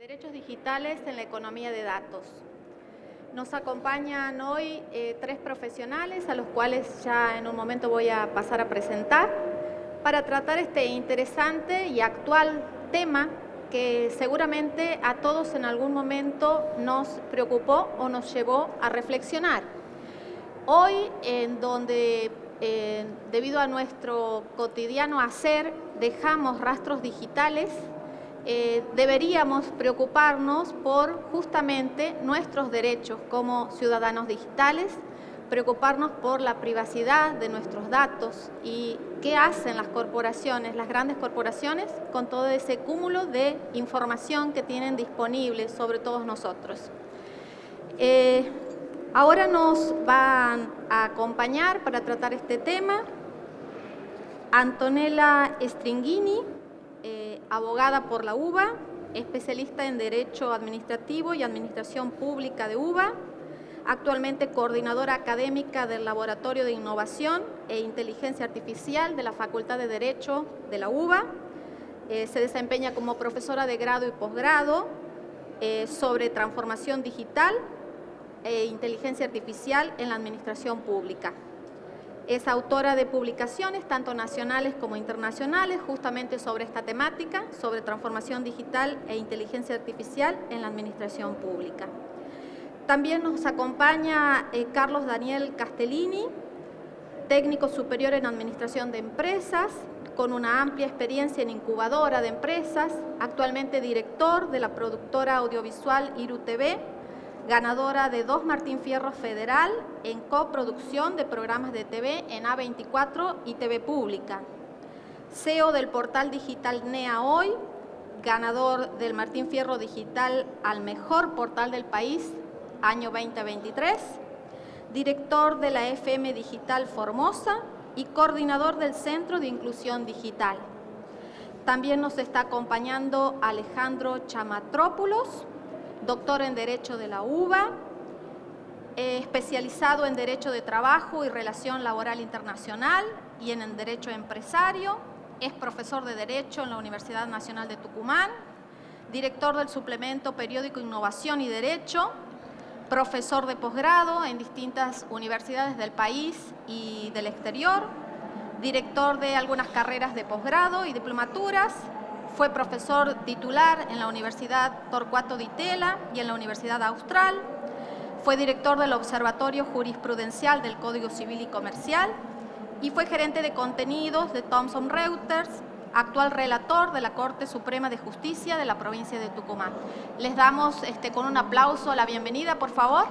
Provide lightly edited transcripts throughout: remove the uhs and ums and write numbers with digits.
Derechos digitales en la economía de datos. Nos acompañan hoy tres profesionales a los cuales ya en un momento voy a pasar a presentar para tratar este interesante y actual tema que seguramente a todos en algún momento nos preocupó o nos llevó a reflexionar. Hoy, en donde debido a nuestro cotidiano hacer dejamos rastros digitales, deberíamos preocuparnos por justamente nuestros derechos como ciudadanos digitales, preocuparnos por la privacidad de nuestros datos y qué hacen las corporaciones, las grandes corporaciones, con todo ese cúmulo de información que tienen disponible sobre todos nosotros. Ahora nos van a acompañar para tratar este tema Antonella Stringini, abogada por la UBA, especialista en Derecho Administrativo y Administración Pública de UBA, actualmente coordinadora académica del Laboratorio de Innovación e Inteligencia Artificial de la Facultad de Derecho de la UBA. Se desempeña como profesora de grado y posgrado sobre transformación digital e inteligencia artificial en la administración pública. Es autora de publicaciones, tanto nacionales como internacionales, justamente sobre esta temática, sobre transformación digital e inteligencia artificial en la administración pública. También nos acompaña Carlos Daniel Castellini, técnico superior en administración de empresas, con una amplia experiencia en incubadora de empresas, actualmente director de la productora audiovisual Iru TV, ganadora de 2 Martín Fierro Federal en coproducción de programas de TV en A24 y TV Pública. CEO del portal digital NEA Hoy, ganador del Martín Fierro Digital al mejor portal del país, año 2023. Director de la FM Digital Formosa y coordinador del Centro de Inclusión Digital. También nos está acompañando Alejandro Chamatrópulos, doctor en Derecho de la UBA, especializado en Derecho de Trabajo y Relación Laboral Internacional y en Derecho Empresario, es profesor de Derecho en la Universidad Nacional de Tucumán, director del suplemento periódico Innovación y Derecho, profesor de posgrado en distintas universidades del país y del exterior, director de algunas carreras de posgrado y diplomaturas. Fue profesor titular en la Universidad Torcuato Di Tella y en la Universidad Austral. Fue director del Observatorio Jurisprudencial del Código Civil y Comercial y fue gerente de contenidos de Thomson Reuters, actual relator de la Corte Suprema de Justicia de la provincia de Tucumán. Les damos con un aplauso la bienvenida, por favor.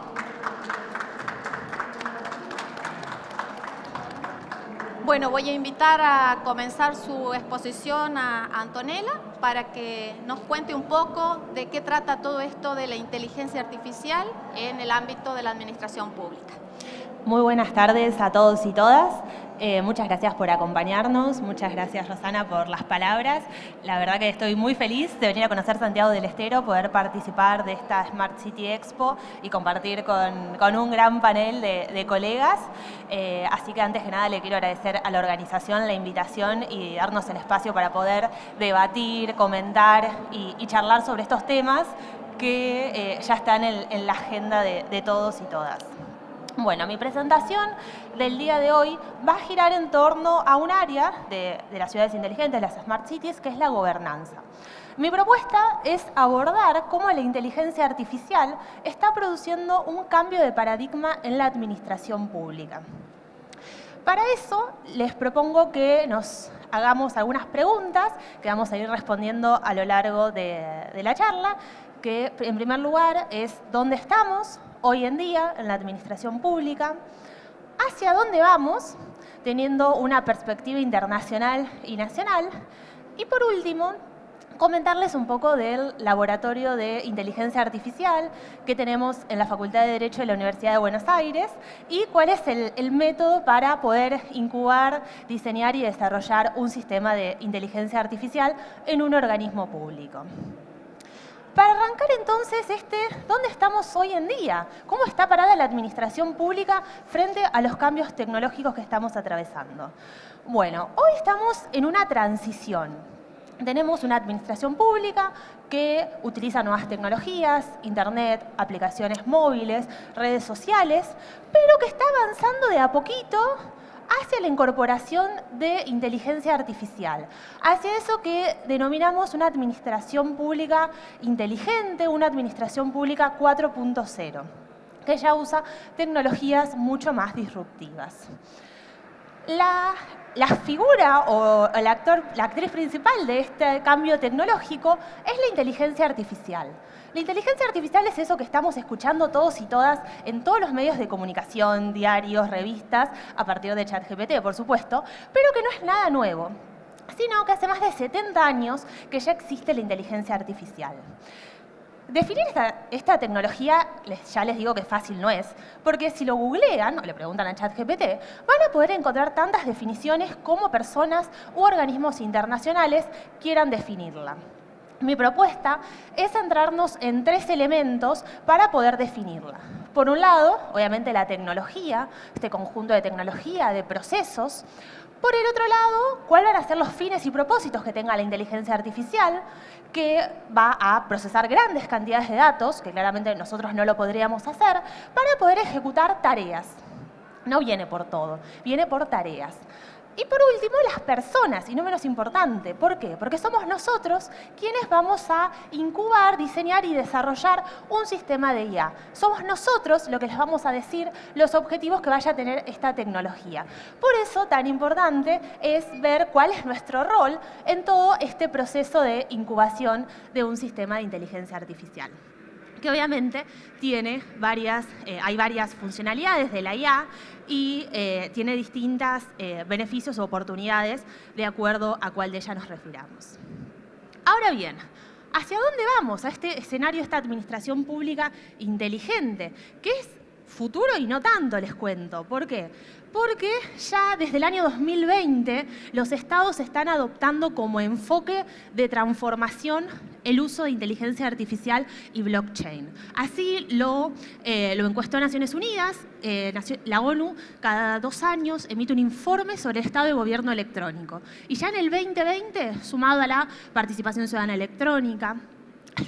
Bueno, voy a invitar a comenzar su exposición a Antonella para que nos cuente un poco de qué trata todo esto de la inteligencia artificial en el ámbito de la administración pública. Muy buenas tardes a todos y todas. Muchas gracias por acompañarnos, muchas gracias Rosana por las palabras. La verdad que estoy muy feliz de venir a conocer Santiago del Estero, poder participar de esta Smart City Expo y compartir con un gran panel de colegas. Así que antes que nada le quiero agradecer a la organización la invitación y darnos el espacio para poder debatir, comentar y charlar sobre estos temas que ya están en la agenda de todos y todas. Bueno, mi presentación del día de hoy va a girar en torno a un área de las ciudades inteligentes, las Smart Cities, que es la gobernanza. Mi propuesta es abordar cómo la inteligencia artificial está produciendo un cambio de paradigma en la administración pública. Para eso les propongo que nos hagamos algunas preguntas que vamos a ir respondiendo a lo largo de la charla, que en primer lugar es ¿dónde estamos hoy en día en la administración pública? ¿Hacia dónde vamos? Teniendo una perspectiva internacional y nacional. Y por último, comentarles un poco del Laboratorio de Inteligencia Artificial que tenemos en la Facultad de Derecho de la Universidad de Buenos Aires y cuál es el método para poder incubar, diseñar y desarrollar un sistema de inteligencia artificial en un organismo público. Para arrancar entonces, ¿dónde estamos hoy en día? ¿Cómo está parada la administración pública frente a los cambios tecnológicos que estamos atravesando? Bueno, hoy estamos en una transición. tenemos una administración pública que utiliza nuevas tecnologías, internet, aplicaciones móviles, redes sociales, pero que está avanzando de a poquito hacia la incorporación de inteligencia artificial, hacia eso que denominamos una administración pública inteligente, una administración pública 4.0, que ya usa tecnologías mucho más disruptivas. La figura o la actriz principal de este cambio tecnológico es la inteligencia artificial. La inteligencia artificial es eso que estamos escuchando todos y todas en todos los medios de comunicación, diarios, revistas, a partir de ChatGPT, por supuesto, pero que no es nada nuevo, sino que hace más de 70 años que ya existe la inteligencia artificial. Definir esta tecnología, ya les digo que fácil no es, porque si lo googlean o le preguntan a ChatGPT, van a poder encontrar tantas definiciones como personas u organismos internacionales quieran definirla. Mi propuesta es centrarnos en 3 elementos para poder definirla. Por un lado, obviamente la tecnología, este conjunto de tecnología, de procesos. Por el otro lado, cuáles van a ser los fines y propósitos que tenga la inteligencia artificial, que va a procesar grandes cantidades de datos, que claramente nosotros no lo podríamos hacer, para poder ejecutar tareas. No viene por todo, viene por tareas. Y por último, las personas, y no menos importante. ¿Por qué? Porque somos nosotros quienes vamos a incubar, diseñar y desarrollar un sistema de IA. Somos nosotros lo que les vamos a decir los objetivos que vaya a tener esta tecnología. Por eso, tan importante es ver cuál es nuestro rol en todo este proceso de incubación de un sistema de inteligencia artificial, que obviamente tiene hay varias funcionalidades de la IA y tiene distintos beneficios o oportunidades de acuerdo a cuál de ellas nos refiramos. Ahora bien, ¿hacia dónde vamos? A este escenario, esta administración pública inteligente, que es futuro y no tanto, les cuento. ¿Por qué? Porque ya desde el año 2020 los estados están adoptando como enfoque de transformación el uso de inteligencia artificial y blockchain. Así lo encuestó Naciones Unidas. La ONU cada 2 años emite un informe sobre el estado de gobierno electrónico. Y ya en el 2020, sumado a la participación ciudadana electrónica,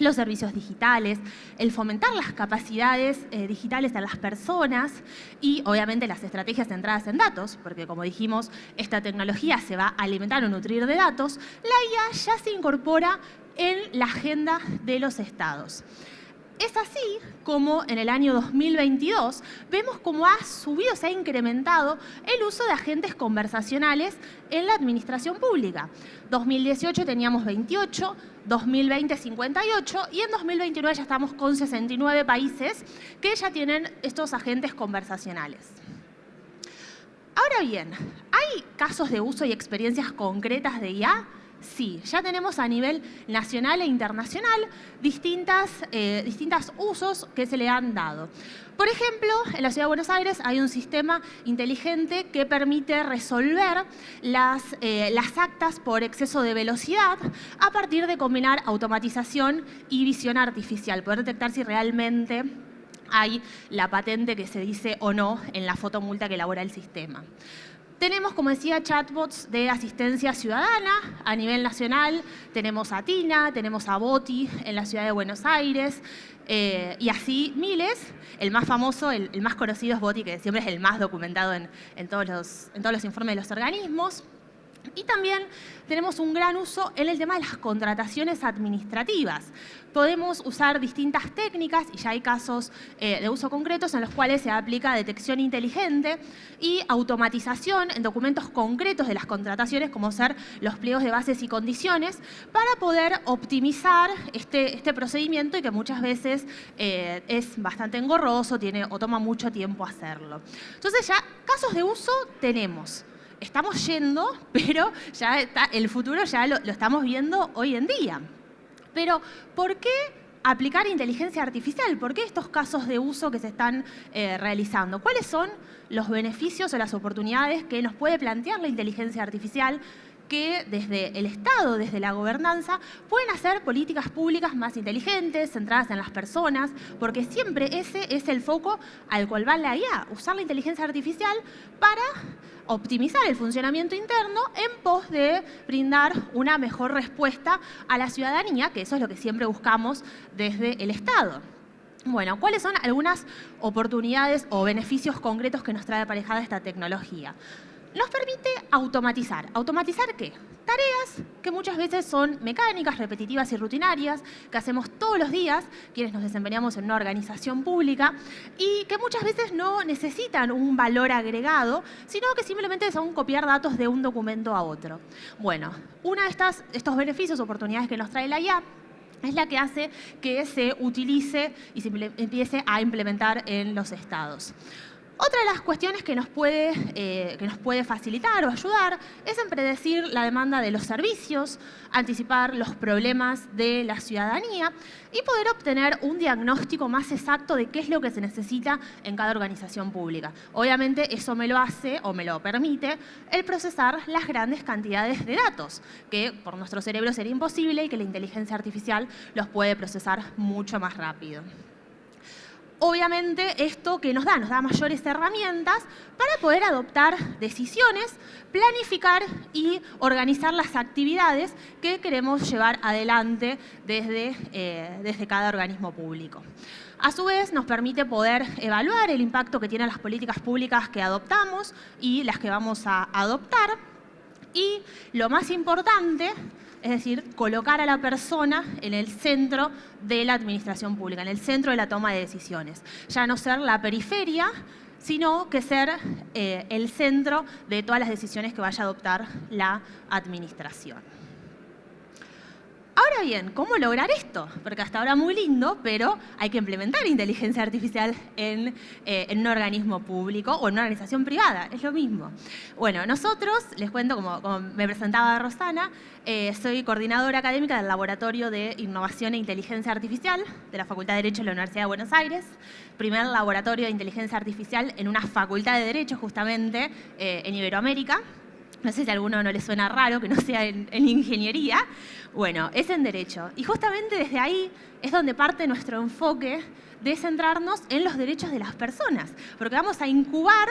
los servicios digitales, el fomentar las capacidades digitales a las personas y obviamente las estrategias centradas en datos, porque como dijimos, esta tecnología se va a alimentar o nutrir de datos, la IA ya se incorpora en la agenda de los estados. Es así como en el año 2022 vemos cómo ha subido, se ha incrementado el uso de agentes conversacionales en la administración pública. 2018 teníamos 28, 2020 58 y en 2029 ya estamos con 69 países que ya tienen estos agentes conversacionales. Ahora bien, ¿hay casos de uso y experiencias concretas de IA? Sí, ya tenemos a nivel nacional e internacional distintos usos que se le han dado. Por ejemplo, en la Ciudad de Buenos Aires hay un sistema inteligente que permite resolver las actas por exceso de velocidad a partir de combinar automatización y visión artificial, poder detectar si realmente hay la patente que se dice o no en la fotomulta que elabora el sistema. Tenemos, como decía, chatbots de asistencia ciudadana a nivel nacional. Tenemos a Tina, tenemos a Boti en la Ciudad de Buenos Aires y así miles. El más famoso, el más conocido es Boti, que siempre es el más documentado en todos los informes de los organismos. Y también tenemos un gran uso en el tema de las contrataciones administrativas. Podemos usar distintas técnicas y ya hay casos de uso concretos en los cuales se aplica detección inteligente y automatización en documentos concretos de las contrataciones, como ser los pliegos de bases y condiciones, para poder optimizar este procedimiento y que muchas veces es bastante engorroso o toma mucho tiempo hacerlo. Entonces ya casos de uso tenemos. Estamos yendo, pero ya el futuro ya lo estamos viendo hoy en día. Pero, ¿por qué aplicar inteligencia artificial? ¿Por qué estos casos de uso que se están realizando? ¿Cuáles son los beneficios o las oportunidades que nos puede plantear la inteligencia artificial que desde el Estado, desde la gobernanza, pueden hacer políticas públicas más inteligentes, centradas en las personas, porque siempre ese es el foco al cual va la IA, usar la inteligencia artificial para optimizar el funcionamiento interno en pos de brindar una mejor respuesta a la ciudadanía, que eso es lo que siempre buscamos desde el Estado. Bueno, ¿cuáles son algunas oportunidades o beneficios concretos que nos trae aparejada esta tecnología? Nos permite automatizar. ¿Automatizar qué? Tareas que muchas veces son mecánicas, repetitivas y rutinarias, que hacemos todos los días, quienes nos desempeñamos en una organización pública, y que muchas veces no necesitan un valor agregado, sino que simplemente son copiar datos de un documento a otro. Bueno, una de estos beneficios, oportunidades que nos trae la IA, es la que hace que se utilice y se empiece a implementar en los estados. Otra de las cuestiones que nos puede facilitar o ayudar es en predecir la demanda de los servicios, anticipar los problemas de la ciudadanía y poder obtener un diagnóstico más exacto de qué es lo que se necesita en cada organización pública. Obviamente eso me lo hace o me lo permite el procesar las grandes cantidades de datos, que por nuestro cerebro sería imposible y que la inteligencia artificial los puede procesar mucho más rápido. Obviamente esto que nos da mayores herramientas para poder adoptar decisiones, planificar y organizar las actividades que queremos llevar adelante desde cada organismo público. A su vez, nos permite poder evaluar el impacto que tienen las políticas públicas que adoptamos y las que vamos a adoptar. Y lo más importante, es decir, colocar a la persona en el centro de la administración pública, en el centro de la toma de decisiones. Ya no ser la periferia, sino que ser el centro de todas las decisiones que vaya a adoptar la administración. Ahora bien, ¿cómo lograr esto? Porque hasta ahora muy lindo, pero hay que implementar inteligencia artificial en un organismo público o en una organización privada, es lo mismo. Bueno, nosotros, les cuento, como me presentaba Rosana, soy coordinadora académica del Laboratorio de Innovación e Inteligencia Artificial de la Facultad de Derecho de la Universidad de Buenos Aires, primer laboratorio de inteligencia artificial en una facultad de Derecho justamente en Iberoamérica. No sé si a alguno no le suena raro que no sea en ingeniería. Bueno, es en Derecho. Y justamente desde ahí es donde parte nuestro enfoque de centrarnos en los derechos de las personas. Porque vamos a incubar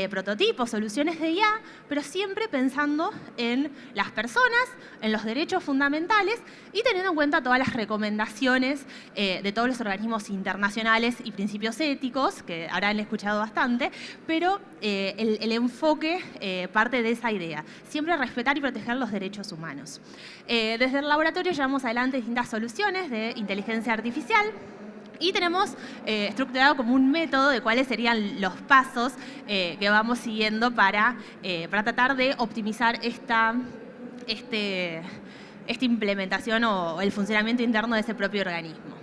prototipos, soluciones de IA, pero siempre pensando en las personas, en los derechos fundamentales y teniendo en cuenta todas las recomendaciones de todos los organismos internacionales y principios éticos, que habrán escuchado bastante, pero el enfoque parte de esa idea, siempre respetar y proteger los derechos humanos. Desde el laboratorio llevamos adelante distintas soluciones de inteligencia artificial, y tenemos estructurado como un método de cuáles serían los pasos que vamos siguiendo para tratar de optimizar esta implementación o el funcionamiento interno de ese propio organismo.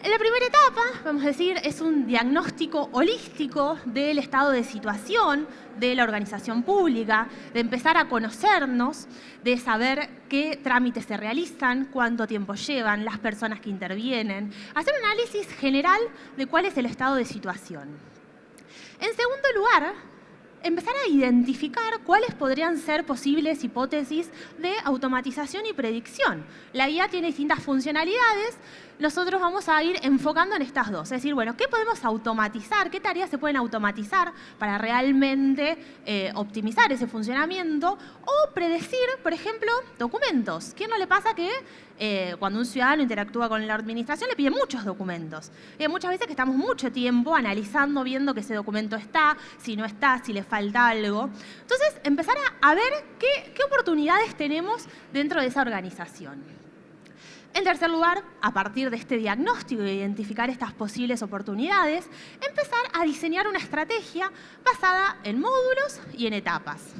En la primera etapa, vamos a decir, es un diagnóstico holístico del estado de situación de la organización pública, de empezar a conocernos, de saber qué trámites se realizan, cuánto tiempo llevan, las personas que intervienen, hacer un análisis general de cuál es el estado de situación. En segundo lugar, empezar a identificar cuáles podrían ser posibles hipótesis de automatización y predicción. La IA tiene distintas funcionalidades, nosotros vamos a ir enfocando en estas dos. Es decir, bueno, ¿qué podemos automatizar? ¿Qué tareas se pueden automatizar para realmente optimizar ese funcionamiento? O predecir, por ejemplo, documentos. ¿Quién no le pasa que cuando un ciudadano interactúa con la administración le pide muchos documentos? Y hay muchas veces que estamos mucho tiempo analizando, viendo que ese documento está, si no está, si le falta algo. Entonces, empezar a ver qué oportunidades tenemos dentro de esa organización. En tercer lugar, a partir de este diagnóstico y de identificar estas posibles oportunidades, empezar a diseñar una estrategia basada en módulos y en etapas.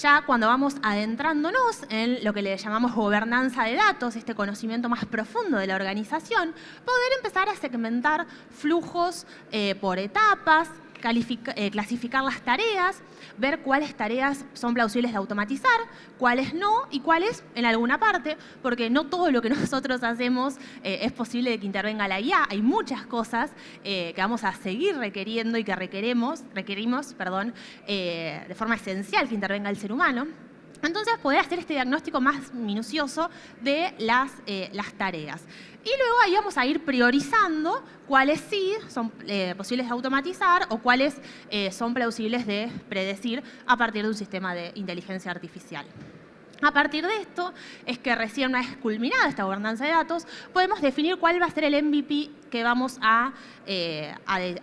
Ya cuando vamos adentrándonos en lo que le llamamos gobernanza de datos, este conocimiento más profundo de la organización, poder empezar a segmentar flujos por etapas, clasificar las tareas, ver cuáles tareas son plausibles de automatizar, cuáles no y cuáles en alguna parte, porque no todo lo que nosotros hacemos es posible de que intervenga la IA. Hay muchas cosas que vamos a seguir requiriendo y que requerimos de forma esencial que intervenga el ser humano. Entonces, poder hacer este diagnóstico más minucioso de las tareas. Y luego ahí vamos a ir priorizando cuáles sí son posibles de automatizar o cuáles son plausibles de predecir a partir de un sistema de inteligencia artificial. A partir de esto es que recién una vez culminada esta gobernanza de datos, podemos definir cuál va a ser el MVP que vamos a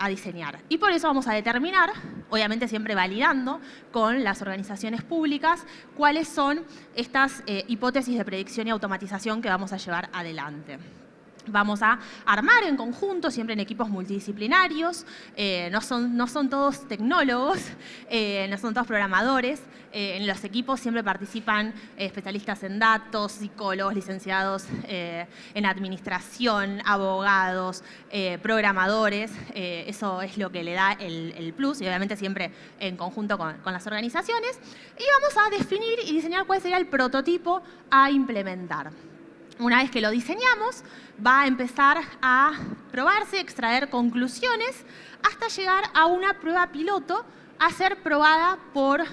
diseñar. Y por eso vamos a determinar, obviamente siempre validando con las organizaciones públicas, cuáles son estas hipótesis de predicción y automatización que vamos a llevar adelante. Vamos a armar en conjunto, siempre en equipos multidisciplinarios, no son todos tecnólogos, no son todos programadores. En los equipos siempre participan especialistas en datos, psicólogos, licenciados en administración, abogados, programadores. Eso es lo que le da el plus y obviamente siempre en conjunto con las organizaciones. Y vamos a definir y diseñar cuál sería el prototipo a implementar. Una vez que lo diseñamos, va a empezar a probarse, extraer conclusiones, hasta llegar a una prueba piloto a ser probada por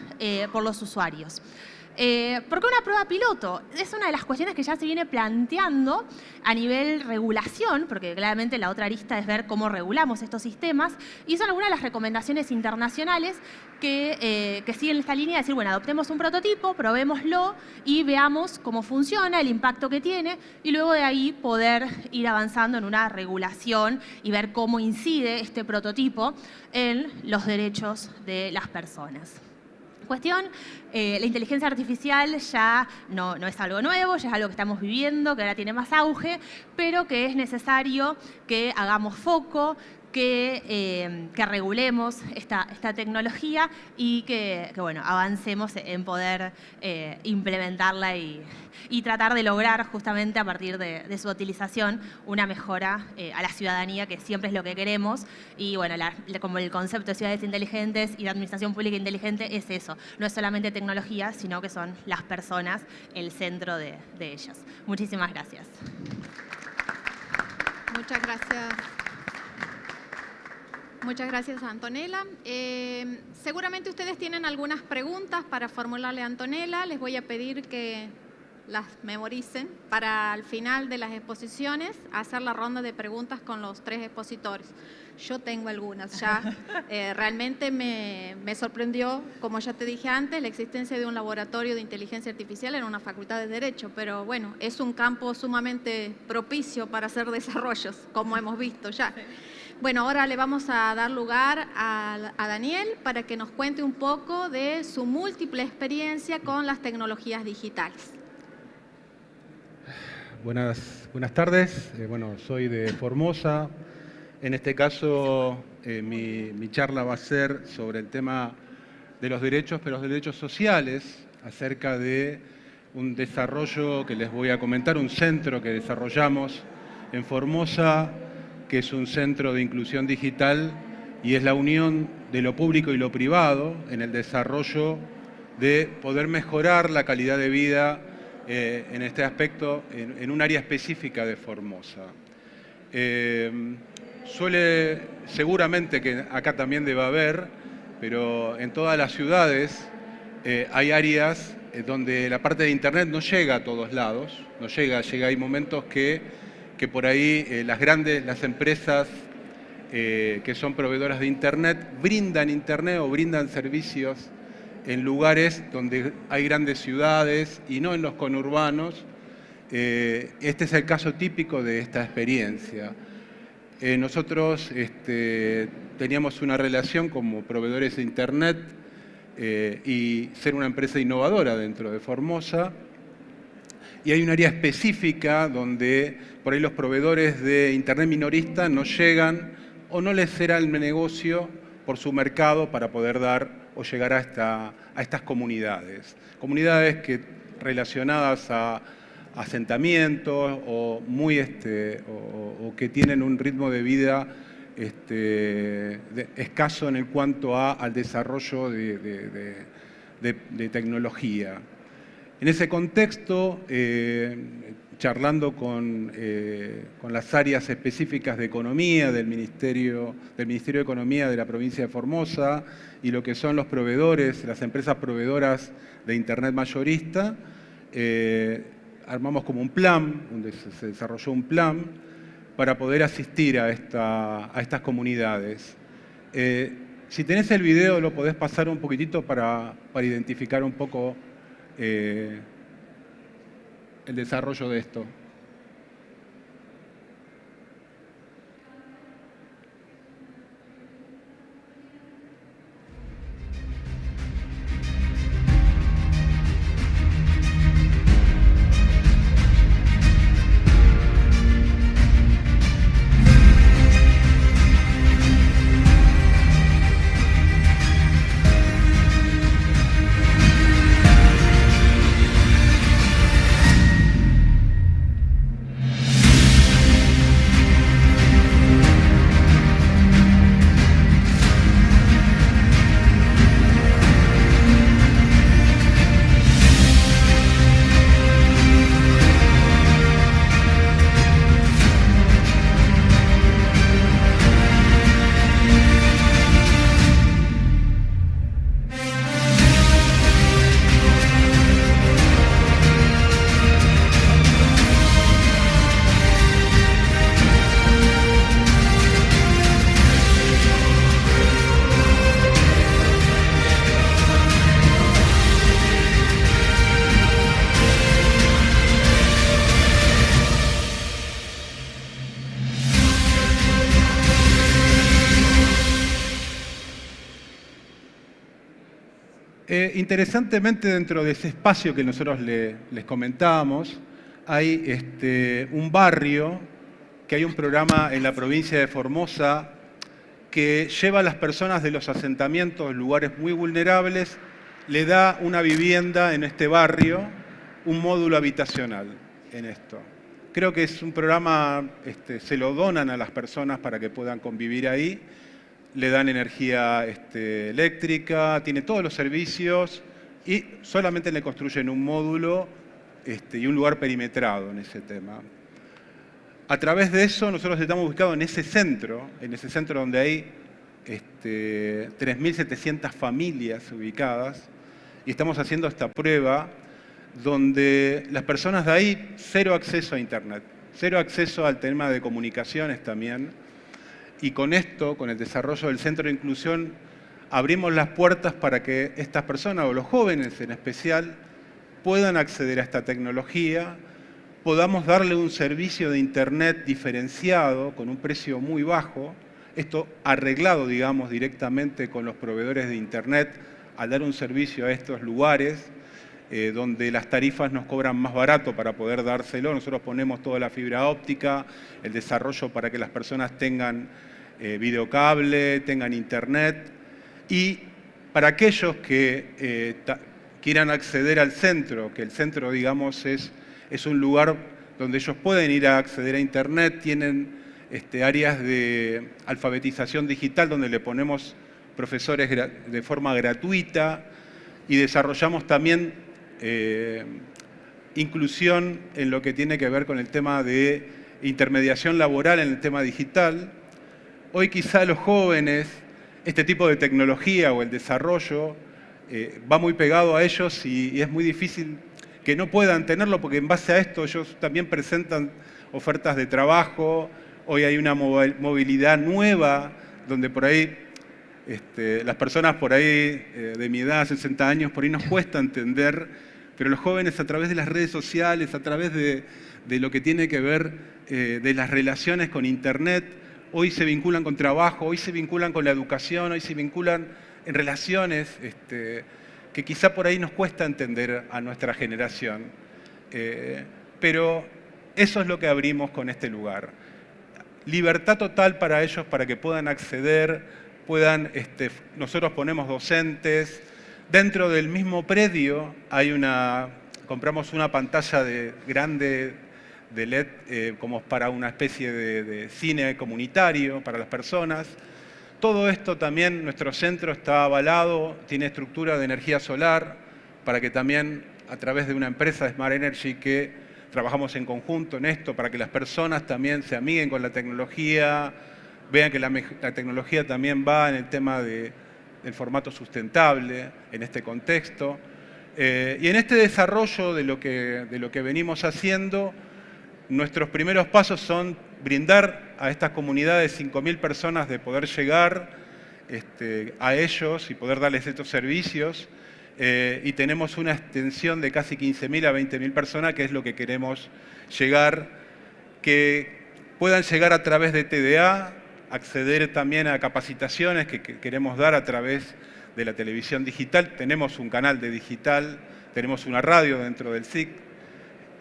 los usuarios. ¿Por qué una prueba piloto? Es una de las cuestiones que ya se viene planteando a nivel regulación, porque claramente la otra arista es ver cómo regulamos estos sistemas, y son algunas de las recomendaciones internacionales que siguen esta línea de decir, bueno, adoptemos un prototipo, probémoslo y veamos cómo funciona, el impacto que tiene, y luego de ahí poder ir avanzando en una regulación y ver cómo incide este prototipo en los derechos de las personas. Cuestión, la inteligencia artificial ya no es algo nuevo, ya es algo que estamos viviendo, que ahora tiene más auge, pero que es necesario que hagamos foco, que regulemos esta tecnología y que bueno, avancemos en poder implementarla y tratar de lograr justamente a partir de su utilización una mejora a la ciudadanía, que siempre es lo que queremos. Y bueno, como el concepto de ciudades inteligentes y de administración pública inteligente es eso, no es solamente tecnología, sino que son las personas el centro de ellas. Muchísimas gracias. Muchas gracias. Muchas gracias, Antonella. Seguramente ustedes tienen algunas preguntas para formularle a Antonella. Les voy a pedir que las memoricen para al final de las exposiciones hacer la ronda de preguntas con los tres expositores. Yo tengo algunas ya. Realmente me sorprendió, como ya te dije antes, la existencia de un laboratorio de inteligencia artificial en una facultad de Derecho, pero bueno, es un campo sumamente propicio para hacer desarrollos, como hemos visto ya. Bueno, ahora le vamos a dar lugar a Daniel para que nos cuente un poco de su múltiple experiencia con las tecnologías digitales. Buenas tardes. Bueno, soy de Formosa. En este caso, mi charla va a ser sobre el tema de los derechos, pero los derechos sociales, acerca de un desarrollo que les voy a comentar, un centro que desarrollamos en Formosa, que es un centro de inclusión digital y es la unión de lo público y lo privado en el desarrollo de poder mejorar la calidad de vida en este aspecto, en un área específica de Formosa. Seguramente que acá también debe haber, pero en todas las ciudades hay áreas donde la parte de Internet no llega a todos lados, hay momentos que por ahí las empresas que son proveedoras de Internet brindan o brindan servicios en lugares donde hay grandes ciudades y no en los conurbanos. Este es el caso típico de esta experiencia. Nosotros teníamos una relación como proveedores de Internet y ser una empresa innovadora dentro de Formosa. Y hay un área específica donde por ahí los proveedores de Internet minorista no llegan o no les será el negocio por su mercado para poder dar o llegar a estas comunidades. Comunidades relacionadas a asentamientos o que tienen un ritmo de vida escaso en cuanto al desarrollo de tecnología. En ese contexto, charlando con las áreas específicas de economía del Ministerio de Economía de la provincia de Formosa y lo que son los proveedores, las empresas proveedoras de Internet mayorista, armamos como un plan, donde se desarrolló un plan para poder asistir a estas comunidades. Si tenés el video, lo podés pasar un poquitito para identificar un poco el desarrollo de esto. Interesantemente, dentro de ese espacio que nosotros les comentábamos, hay un barrio, que hay un programa en la provincia de Formosa que lleva a las personas de los asentamientos, lugares muy vulnerables, le da una vivienda en este barrio, un módulo habitacional en esto. Creo que es un programa, se lo donan a las personas para que puedan convivir ahí. Le dan energía eléctrica, tiene todos los servicios y solamente le construyen un módulo y un lugar perimetrado en ese tema. A través de eso nosotros estamos ubicados en ese centro donde hay 3.700 familias ubicadas y estamos haciendo esta prueba donde las personas de ahí, cero acceso a Internet, cero acceso al tema de comunicaciones también. Y con esto, con el desarrollo del Centro de Inclusión, abrimos las puertas para que estas personas, o los jóvenes en especial, puedan acceder a esta tecnología, podamos darle un servicio de Internet diferenciado, con un precio muy bajo, esto arreglado, digamos, directamente con los proveedores de Internet, al dar un servicio a estos lugares, donde las tarifas nos cobran más barato para poder dárselo. Nosotros ponemos toda la fibra óptica, el desarrollo para que las personas tengan videocable, tengan Internet. Y para aquellos que quieran acceder al centro, que el centro, digamos, es un lugar donde ellos pueden ir a acceder a Internet, tienen áreas de alfabetización digital donde le ponemos profesores de forma gratuita y desarrollamos también inclusión en lo que tiene que ver con el tema de intermediación laboral en el tema digital. Hoy quizá los jóvenes, este tipo de tecnología o el desarrollo va muy pegado a ellos y es muy difícil que no puedan tenerlo porque en base a esto ellos también presentan ofertas de trabajo. Hoy hay una movilidad nueva donde por ahí las personas por ahí de mi edad, 60 años, por ahí nos cuesta entender, pero los jóvenes a través de las redes sociales, a través de lo que tiene que ver de las relaciones con Internet, hoy se vinculan con trabajo, hoy se vinculan con la educación, hoy se vinculan en relaciones que quizá por ahí nos cuesta entender a nuestra generación. Pero eso es lo que abrimos con este lugar. Libertad total para ellos, para que puedan acceder, nosotros ponemos docentes. Dentro del mismo predio compramos una pantalla grande de LED como para una especie de cine comunitario para las personas. Todo esto también, nuestro centro está avalado, tiene estructura de energía solar, para que también a través de una empresa, Smart Energy, que trabajamos en conjunto en esto, para que las personas también se amiguen con la tecnología, vean que la tecnología también va en el tema del formato sustentable, en este contexto. Y en este desarrollo de lo que venimos haciendo, nuestros primeros pasos son brindar a estas comunidades 5.000 personas de poder llegar a ellos y poder darles estos servicios. Y tenemos una extensión de casi 15.000 a 20.000 personas, que es lo que queremos llegar, que puedan llegar a través de TDA, acceder también a capacitaciones que queremos dar a través de la televisión digital. Tenemos un canal de digital, tenemos una radio dentro del SIC.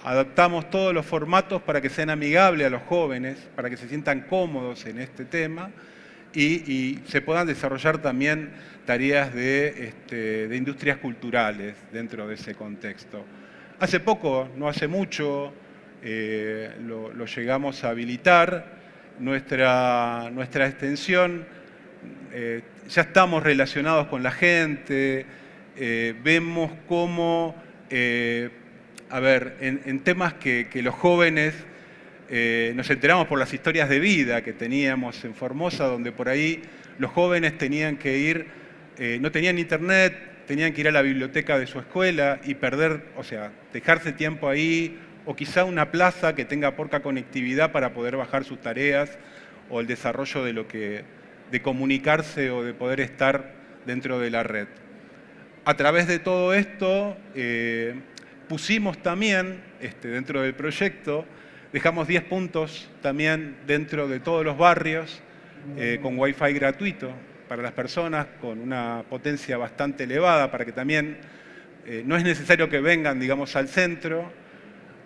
Adaptamos todos los formatos para que sean amigables a los jóvenes, para que se sientan cómodos en este tema y se puedan desarrollar también tareas de industrias culturales dentro de ese contexto. Hace poco, no hace mucho, lo llegamos a habilitar. Nuestra extensión, ya estamos relacionados con la gente, vemos cómo, en temas que los jóvenes, nos enteramos por las historias de vida que teníamos en Formosa, donde por ahí los jóvenes tenían que ir, no tenían internet, tenían que ir a la biblioteca de su escuela y dejarse tiempo ahí, o quizá una plaza que tenga poca conectividad para poder bajar sus tareas, o el desarrollo de comunicarse o de poder estar dentro de la red. A través de todo esto, pusimos también, dentro del proyecto, dejamos 10 puntos también dentro de todos los barrios, con Wi-Fi gratuito para las personas, con una potencia bastante elevada, para que también no es necesario que vengan, digamos, al centro.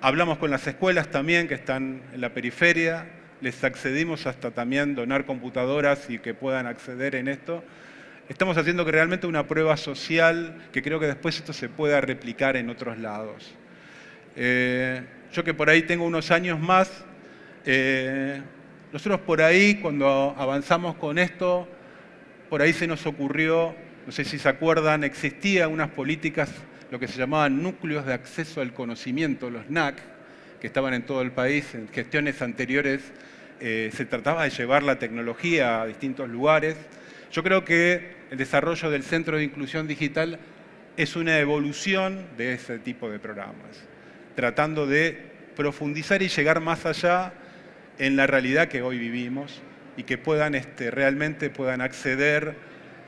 Hablamos con las escuelas también que están en la periferia, les accedimos hasta también donar computadoras y que puedan acceder en esto. Estamos haciendo que realmente una prueba social, que creo que después esto se pueda replicar en otros lados. Yo que por ahí tengo unos años más, nosotros por ahí cuando avanzamos con esto, por ahí se nos ocurrió, no sé si se acuerdan, existían unas políticas, lo que se llamaban núcleos de acceso al conocimiento, los NAC, que estaban en todo el país. En gestiones anteriores se trataba de llevar la tecnología a distintos lugares. Yo creo que el desarrollo del Centro de Inclusión Digital es una evolución de ese tipo de programas, tratando de profundizar y llegar más allá en la realidad que hoy vivimos y que puedan realmente puedan acceder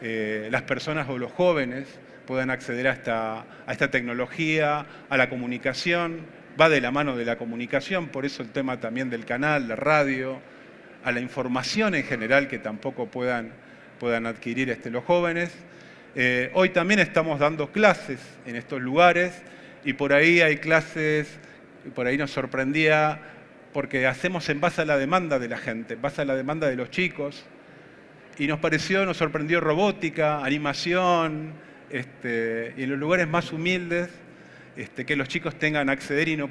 las personas o los jóvenes, puedan acceder a esta tecnología, a la comunicación. Va de la mano de la comunicación, por eso el tema también del canal, la radio, a la información en general que tampoco puedan adquirir los jóvenes. Hoy también estamos dando clases en estos lugares y por ahí hay clases, por ahí nos sorprendía, porque hacemos en base a la demanda de la gente, en base a la demanda de los chicos, y nos sorprendió robótica, animación, y en los lugares más humildes, que los chicos tengan acceder y no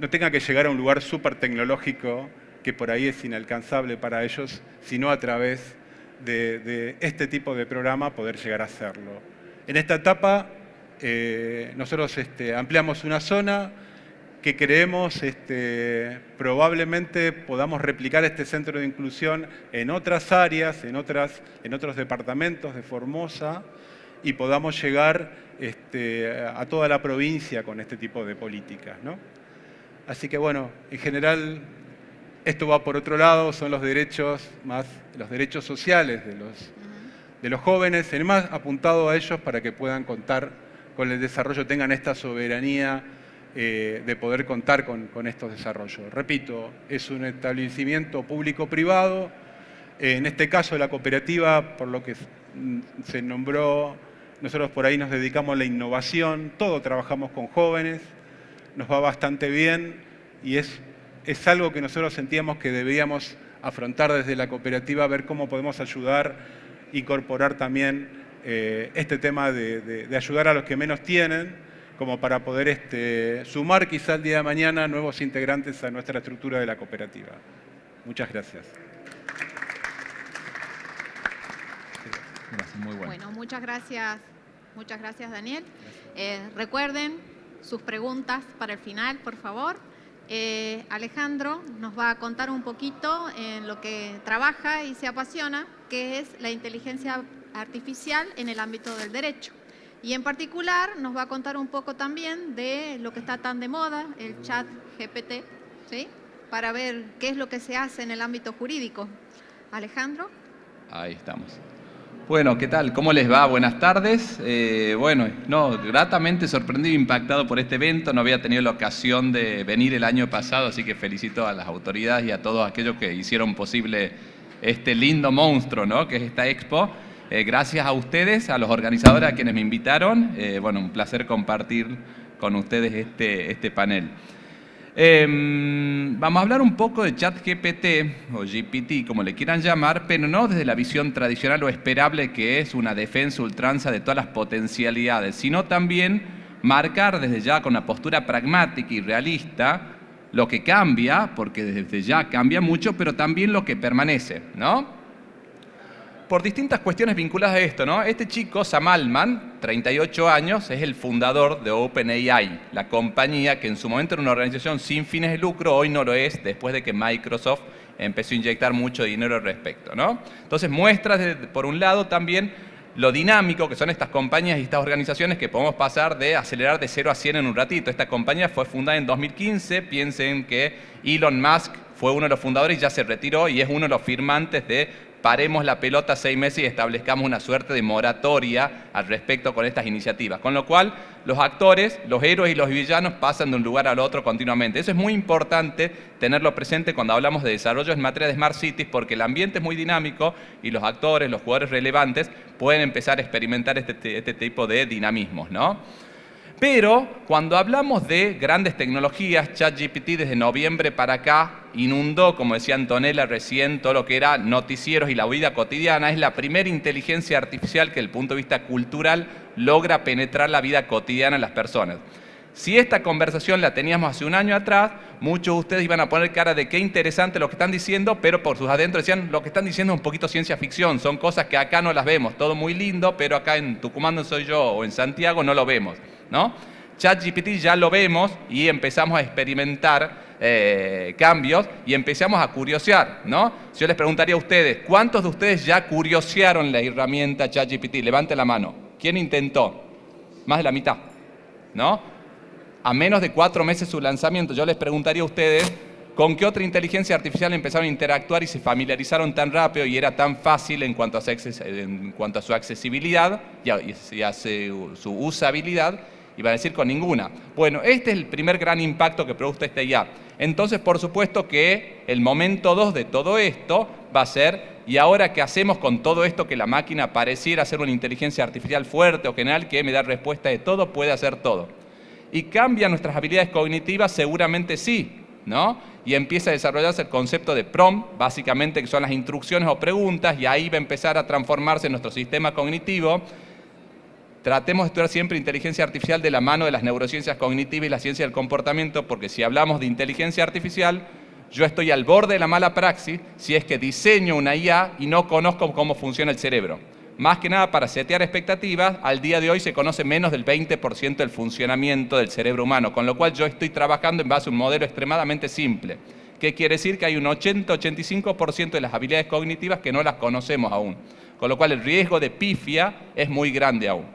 tengan que llegar a un lugar súper tecnológico que por ahí es inalcanzable para ellos, sino a través de este tipo de programa poder llegar a hacerlo. En esta etapa nosotros ampliamos una zona que creemos probablemente podamos replicar este centro de inclusión en otras áreas, en otros departamentos de Formosa, y podamos llegar a toda la provincia con este tipo de políticas, ¿no? Así que bueno, en general esto va por otro lado, son los derechos sociales de los jóvenes, más apuntado a ellos para que puedan contar con el desarrollo, tengan esta soberanía de poder contar con estos desarrollos. Repito, es un establecimiento público-privado, en este caso la cooperativa, por lo que se nombró, nosotros por ahí nos dedicamos a la innovación, todo trabajamos con jóvenes, nos va bastante bien y es algo que nosotros sentíamos que debíamos afrontar desde la cooperativa, ver cómo podemos ayudar, incorporar también este tema de ayudar a los que menos tienen, como para poder sumar quizá el día de mañana nuevos integrantes a nuestra estructura de la cooperativa. Muchas gracias. Gracias, muy bueno. Bueno, muchas gracias Daniel. Recuerden sus preguntas para el final, por favor. Alejandro nos va a contar un poquito en lo que trabaja y se apasiona, que es la inteligencia artificial en el ámbito del derecho. Y en particular nos va a contar un poco también de lo que está tan de moda, el chat GPT, ¿sí? Para ver qué es lo que se hace en el ámbito jurídico. Alejandro. Ahí estamos. Bueno, ¿qué tal? ¿Cómo les va? Buenas tardes. Gratamente sorprendido e impactado por este evento. No había tenido la ocasión de venir el año pasado, así que felicito a las autoridades y a todos aquellos que hicieron posible este lindo monstruo, ¿no?, que es esta expo. Gracias a ustedes, a los organizadores, a quienes me invitaron. Un placer compartir con ustedes este panel. Vamos a hablar un poco de ChatGPT o GPT, como le quieran llamar, pero no desde la visión tradicional o esperable que es una defensa ultranza de todas las potencialidades, sino también marcar desde ya con una postura pragmática y realista lo que cambia, porque desde ya cambia mucho, pero también lo que permanece, ¿no? Por distintas cuestiones vinculadas a esto, ¿no? Este chico, Sam Altman, 38 años, es el fundador de OpenAI, la compañía que en su momento era una organización sin fines de lucro, hoy no lo es, después de que Microsoft empezó a inyectar mucho dinero al respecto, ¿no? Entonces muestra, por un lado, también lo dinámico que son estas compañías y estas organizaciones que podemos pasar de acelerar de 0 a 100 en un ratito. Esta compañía fue fundada en 2015, piensen que Elon Musk fue uno de los fundadores y ya se retiró y es uno de los firmantes de paremos la pelota 6 meses y establezcamos una suerte de moratoria al respecto con estas iniciativas. Con lo cual, los actores, los héroes y los villanos pasan de un lugar al otro continuamente. Eso es muy importante tenerlo presente cuando hablamos de desarrollo en materia de Smart Cities, porque el ambiente es muy dinámico y los actores, los jugadores relevantes, pueden empezar a experimentar este tipo de dinamismos, ¿no? Pero cuando hablamos de grandes tecnologías, ChatGPT desde noviembre para acá inundó, como decía Antonella recién, todo lo que era noticieros y la vida cotidiana. Es la primera inteligencia artificial que desde el punto de vista cultural logra penetrar la vida cotidiana de las personas. Si esta conversación la teníamos hace un año atrás, muchos de ustedes iban a poner cara de qué interesante lo que están diciendo, pero por sus adentros decían, lo que están diciendo es un poquito ciencia ficción, son cosas que acá no las vemos, todo muy lindo, pero acá en Tucumán donde soy yo o en Santiago no lo vemos, ¿no? ChatGPT ya lo vemos y empezamos a experimentar cambios y empezamos a curiosear, ¿no? Si yo les preguntaría a ustedes, ¿cuántos de ustedes ya curiosearon la herramienta ChatGPT? Levante la mano. ¿Quién intentó? Más de la mitad, ¿no? A menos de 4 meses su lanzamiento, yo les preguntaría a ustedes, ¿con qué otra inteligencia artificial empezaron a interactuar y se familiarizaron tan rápido y era tan fácil en cuanto a su accesibilidad y a su usabilidad? Iba a decir con ninguna. Bueno, este es el primer gran impacto que produce esta IA. Entonces, por supuesto que el momento 2 de todo esto va a ser, ¿y ahora qué hacemos con todo esto que la máquina pareciera ser una inteligencia artificial fuerte o general que me da respuesta de todo, puede hacer todo? ¿Y cambia nuestras habilidades cognitivas? Seguramente sí, ¿no? Y empieza a desarrollarse el concepto de prompt, básicamente que son las instrucciones o preguntas, y ahí va a empezar a transformarse nuestro sistema cognitivo. Tratemos de estudiar siempre inteligencia artificial de la mano de las neurociencias cognitivas y la ciencia del comportamiento, porque si hablamos de inteligencia artificial, yo estoy al borde de la mala praxis si es que diseño una IA y no conozco cómo funciona el cerebro. Más que nada para setear expectativas, al día de hoy se conoce menos del 20% del funcionamiento del cerebro humano, con lo cual yo estoy trabajando en base a un modelo extremadamente simple. ¿Qué quiere decir? Que hay un 80-85% de las habilidades cognitivas que no las conocemos aún, con lo cual el riesgo de pifia es muy grande aún.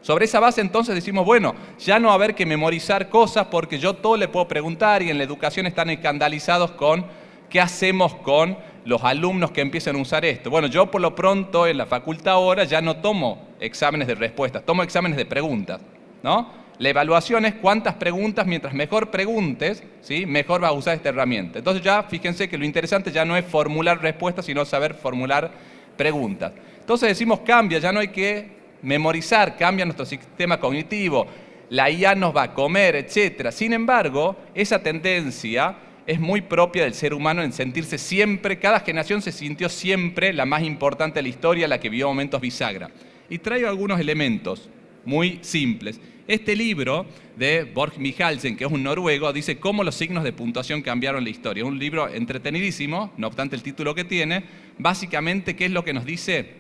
Sobre esa base entonces decimos, bueno, ya no va a haber que memorizar cosas porque yo todo le puedo preguntar y en la educación están escandalizados con qué hacemos con los alumnos que empiezan a usar esto. Bueno, yo por lo pronto en la facultad ahora ya no tomo exámenes de respuestas, tomo exámenes de preguntas, ¿no? La evaluación es cuántas preguntas, mientras mejor preguntes, ¿sí?, mejor vas a usar esta herramienta. Entonces ya fíjense que lo interesante ya no es formular respuestas, sino saber formular preguntas. Entonces decimos cambia, ya no hay que memorizar, cambia nuestro sistema cognitivo, la IA nos va a comer, etc. Sin embargo, esa tendencia es muy propia del ser humano en sentirse siempre, cada generación se sintió siempre la más importante de la historia, la que vivió momentos bisagra. Y traigo algunos elementos muy simples. Este libro de Borg Michaelsen, que es un noruego, dice cómo los signos de puntuación cambiaron la historia. Es un libro entretenidísimo, no obstante el título que tiene. Básicamente, ¿qué es lo que nos dice?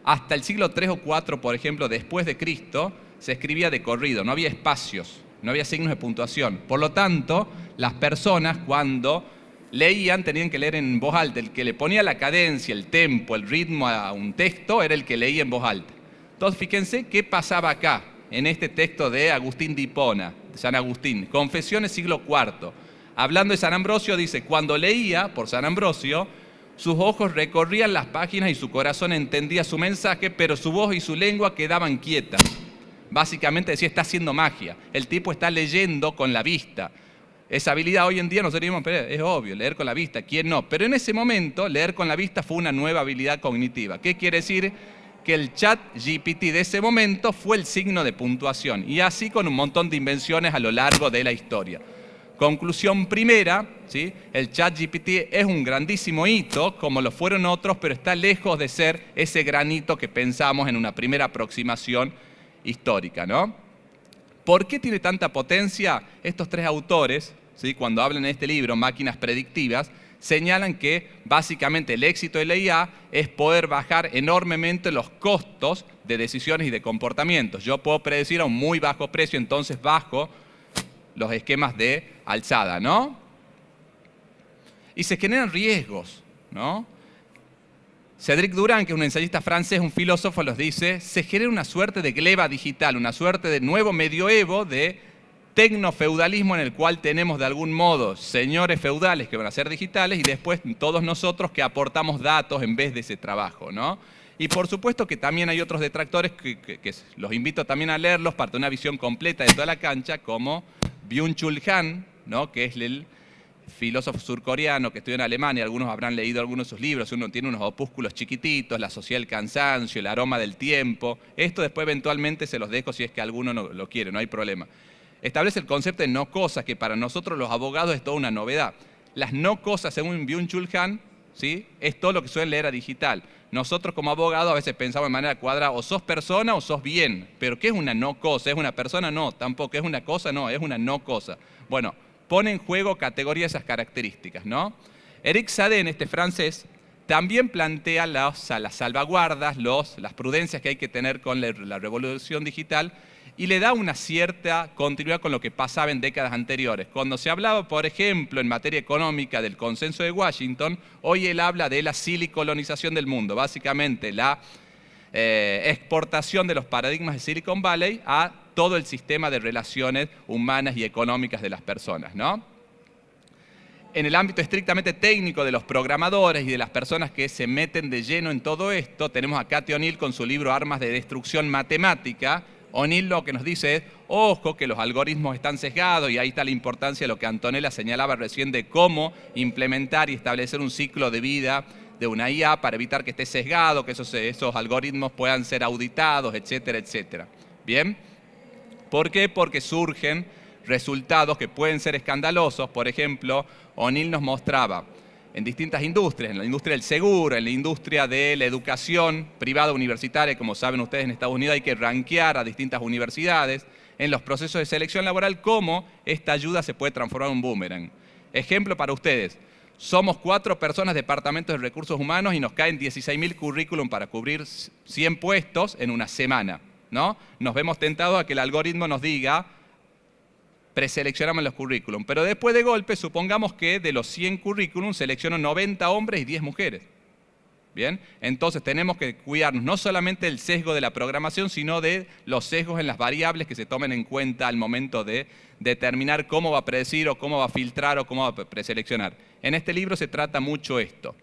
Hasta el siglo III o IV, por ejemplo, después de Cristo, se escribía de corrido, no había espacios, no había signos de puntuación. Por lo tanto, las personas cuando leían tenían que leer en voz alta. El que le ponía la cadencia, el tempo, el ritmo a un texto era el que leía en voz alta. Entonces, fíjense qué pasaba acá, en este texto de Agustín de Hipona, de San Agustín, Confesiones, siglo IV. Hablando de San Ambrosio, dice, cuando leía por San Ambrosio, sus ojos recorrían las páginas y su corazón entendía su mensaje, pero su voz y su lengua quedaban quietas. Básicamente decía, está haciendo magia. El tipo está leyendo con la vista. Esa habilidad hoy en día nosotros diríamos, pero es obvio, leer con la vista, ¿quién no? Pero en ese momento, leer con la vista fue una nueva habilidad cognitiva. ¿Qué quiere decir? Que el chat GPT de ese momento fue el signo de puntuación, y así con un montón de invenciones a lo largo de la historia. Conclusión primera, ¿sí? El chat GPT es un grandísimo hito, como lo fueron otros, pero está lejos de ser ese gran hito que pensamos en una primera aproximación histórica, ¿no? ¿Por qué tiene tanta potencia? Estos tres autores, ¿sí? Cuando hablan en este libro, Máquinas Predictivas, señalan que básicamente el éxito de la IA es poder bajar enormemente los costos de decisiones y de comportamientos. Yo puedo predecir a un muy bajo precio, entonces bajo los esquemas de alzada, ¿no? Y se generan riesgos, ¿no? Cédric Durand, que es un ensayista francés, un filósofo, los dice, se genera una suerte de gleba digital, una suerte de nuevo medioevo de tecnofeudalismo en el cual tenemos de algún modo señores feudales que van a ser digitales y después todos nosotros que aportamos datos en vez de ese trabajo, ¿no? Y por supuesto que también hay otros detractores que los invito también a leerlos para tener una visión completa de toda la cancha, como Byung-Chul Han, ¿no? Que es el filósofo surcoreano que estudió en Alemania. Algunos habrán leído algunos de sus libros. Uno tiene unos opúsculos chiquititos, La sociedad del cansancio, El aroma del tiempo. Esto después eventualmente se los dejo si es que alguno no lo quiere, no hay problema. Establece el concepto de no cosas, que para nosotros los abogados es toda una novedad. Las no cosas, según Byung-Chul Han, ¿sí? Es todo lo que suele leer a digital. Nosotros como abogados a veces pensamos de manera cuadrada, o sos persona o sos bien. Pero ¿qué es una no cosa? ¿Es una persona? No, tampoco. ¿Es una cosa? No, es una no cosa. Bueno, pone en juego categorías esas características, ¿no? Eric Sadin, este francés, también plantea las salvaguardas, las prudencias que hay que tener con la revolución digital, y le da una cierta continuidad con lo que pasaba en décadas anteriores. Cuando se hablaba, por ejemplo, en materia económica del consenso de Washington, hoy él habla de la silicolonización del mundo, básicamente la exportación de los paradigmas de Silicon Valley a todo el sistema de relaciones humanas y económicas de las personas, ¿no? En el ámbito estrictamente técnico de los programadores y de las personas que se meten de lleno en todo esto, tenemos a Cathy O'Neil con su libro Armas de Destrucción Matemática. O'Neil lo que nos dice es, ojo, que los algoritmos están sesgados, y ahí está la importancia de lo que Antonella señalaba recién de cómo implementar y establecer un ciclo de vida de una IA para evitar que esté sesgado, que esos algoritmos puedan ser auditados, etcétera, etcétera. ¿Bien? ¿Por qué? Porque surgen resultados que pueden ser escandalosos. Por ejemplo, O'Neil nos mostraba en distintas industrias, en la industria del seguro, en la industria de la educación privada universitaria, como saben ustedes en Estados Unidos hay que rankear a distintas universidades, en los procesos de selección laboral, cómo esta ayuda se puede transformar en un boomerang. Ejemplo para ustedes, somos 4 personas de departamentos de recursos humanos y nos caen 16.000 currículum para cubrir 100 puestos en una semana, ¿no? Nos vemos tentados a que el algoritmo nos diga, preseleccionamos los currículum, pero después de golpe supongamos que de los 100 currículum selecciono 90 hombres y 10 mujeres. ¿Bien? Entonces tenemos que cuidarnos no solamente del sesgo de la programación, sino de los sesgos en las variables que se tomen en cuenta al momento de determinar cómo va a predecir o cómo va a filtrar o cómo va a preseleccionar. En este libro se trata mucho esto.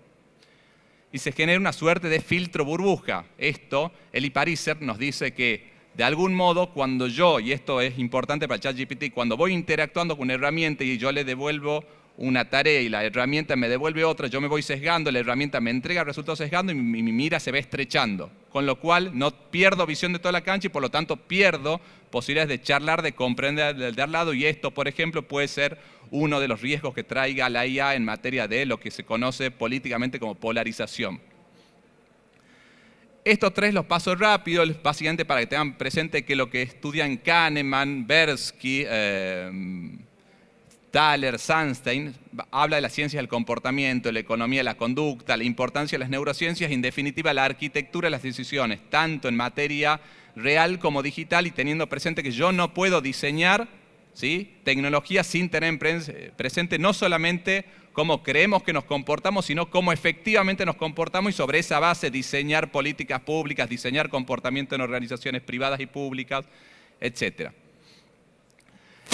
Y se genera una suerte de filtro burbuja. Esto, Eli Pariser nos dice que de algún modo, cuando yo, y esto es importante para el ChatGPT, cuando voy interactuando con una herramienta y yo le devuelvo una tarea y la herramienta me devuelve otra, yo me voy sesgando, la herramienta me entrega resultados sesgando y mi mira se va estrechando. Con lo cual no pierdo visión de toda la cancha y por lo tanto pierdo posibilidades de charlar, de comprender de al lado, y esto, por ejemplo, puede ser uno de los riesgos que traiga la IA en materia de lo que se conoce políticamente como polarización. estos tres los paso rápido, básicamente para que tengan presente que lo que estudian Kahneman, Tversky, Thaler, Sunstein, habla de las ciencias del comportamiento, la economía de la conducta, la importancia de las neurociencias y en definitiva la arquitectura de las decisiones, tanto en materia real como digital, y teniendo presente que yo no puedo diseñar, ¿sí?, tecnología sin tener presente no solamente cómo creemos que nos comportamos, sino cómo efectivamente nos comportamos y sobre esa base diseñar políticas públicas, diseñar comportamiento en organizaciones privadas y públicas, etc.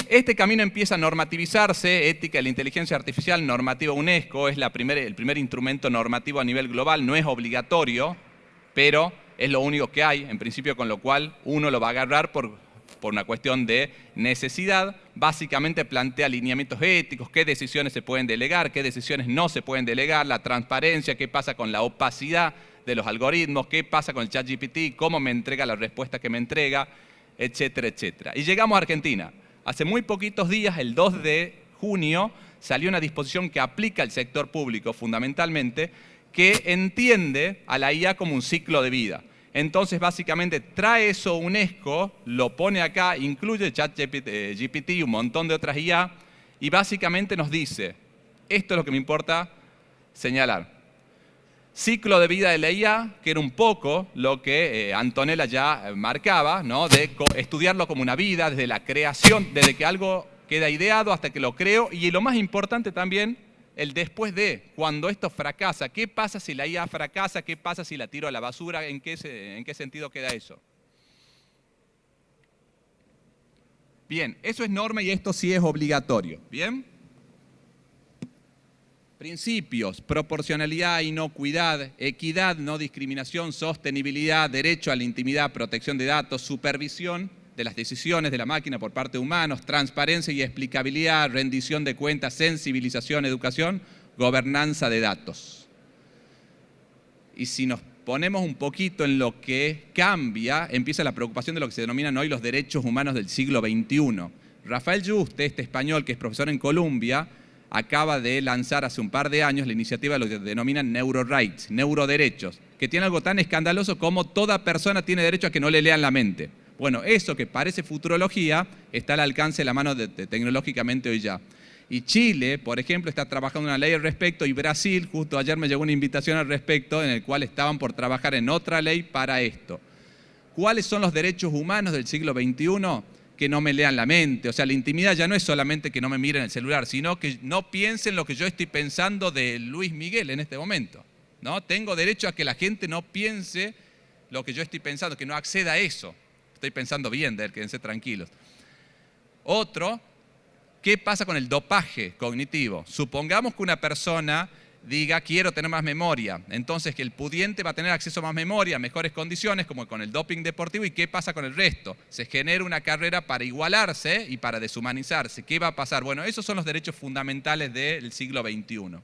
Este camino empieza a normativizarse, ética de la inteligencia artificial, normativa UNESCO, es el primer instrumento normativo a nivel global, no es obligatorio, pero es lo único que hay, en principio, con lo cual uno lo va a agarrar por una cuestión de necesidad. Básicamente plantea lineamientos éticos, qué decisiones se pueden delegar, qué decisiones no se pueden delegar, la transparencia, qué pasa con la opacidad de los algoritmos, qué pasa con el ChatGPT, cómo me entrega la respuesta que me entrega, etcétera, etcétera. Y llegamos a Argentina. Hace muy poquitos días, el 2 de junio, salió una disposición que aplica al sector público fundamentalmente, que entiende a la IA como un ciclo de vida. Entonces, básicamente, trae eso UNESCO, lo pone acá, incluye ChatGPT y un montón de otras IA, y básicamente nos dice, esto es lo que me importa señalar. Ciclo de vida de la IA, que era un poco lo que Antonella ya marcaba, ¿no?, de estudiarlo como una vida, desde la creación, desde que algo queda ideado hasta que lo creo, y lo más importante también, el después de, cuando esto fracasa. ¿Qué pasa si la IA fracasa? ¿Qué pasa si la tiro a la basura? ¿En qué sentido queda eso? Bien, eso es norma y esto sí es obligatorio. ¿Bien? Principios: proporcionalidad, inocuidad, equidad, no discriminación, sostenibilidad, derecho a la intimidad, protección de datos, supervisión de las decisiones de la máquina por parte de humanos, transparencia y explicabilidad, rendición de cuentas, sensibilización, educación, gobernanza de datos. Y si nos ponemos un poquito en lo que cambia, empieza la preocupación de lo que se denominan hoy los derechos humanos del siglo XXI. Rafael Yuste, este español que es profesor en Columbia, acaba de lanzar hace un par de años la iniciativa de lo que denominan neurorights, neuroderechos, que tiene algo tan escandaloso como toda persona tiene derecho a que no le lean la mente. Bueno, eso que parece futurología está al alcance de la mano tecnológicamente hoy ya. Y Chile, por ejemplo, está trabajando una ley al respecto, y Brasil, justo ayer me llegó una invitación al respecto, en el cual estaban por trabajar en otra ley para esto. ¿Cuáles son los derechos humanos del siglo XXI? Que no me lean la mente. O sea, la intimidad ya no es solamente que no me miren el celular, sino que no piensen lo que yo estoy pensando de Luis Miguel en este momento, ¿no? Tengo derecho a que la gente no piense lo que yo estoy pensando, que no acceda a eso. Estoy pensando bien de él, quédense tranquilos. Otro, ¿qué pasa con el dopaje cognitivo? Supongamos que una persona diga, quiero tener más memoria. Entonces, que el pudiente va a tener acceso a más memoria, mejores condiciones, como con el doping deportivo. ¿Y qué pasa con el resto? Se genera una carrera para igualarse y para deshumanizarse. ¿Qué va a pasar? Bueno, esos son los derechos fundamentales del siglo XXI.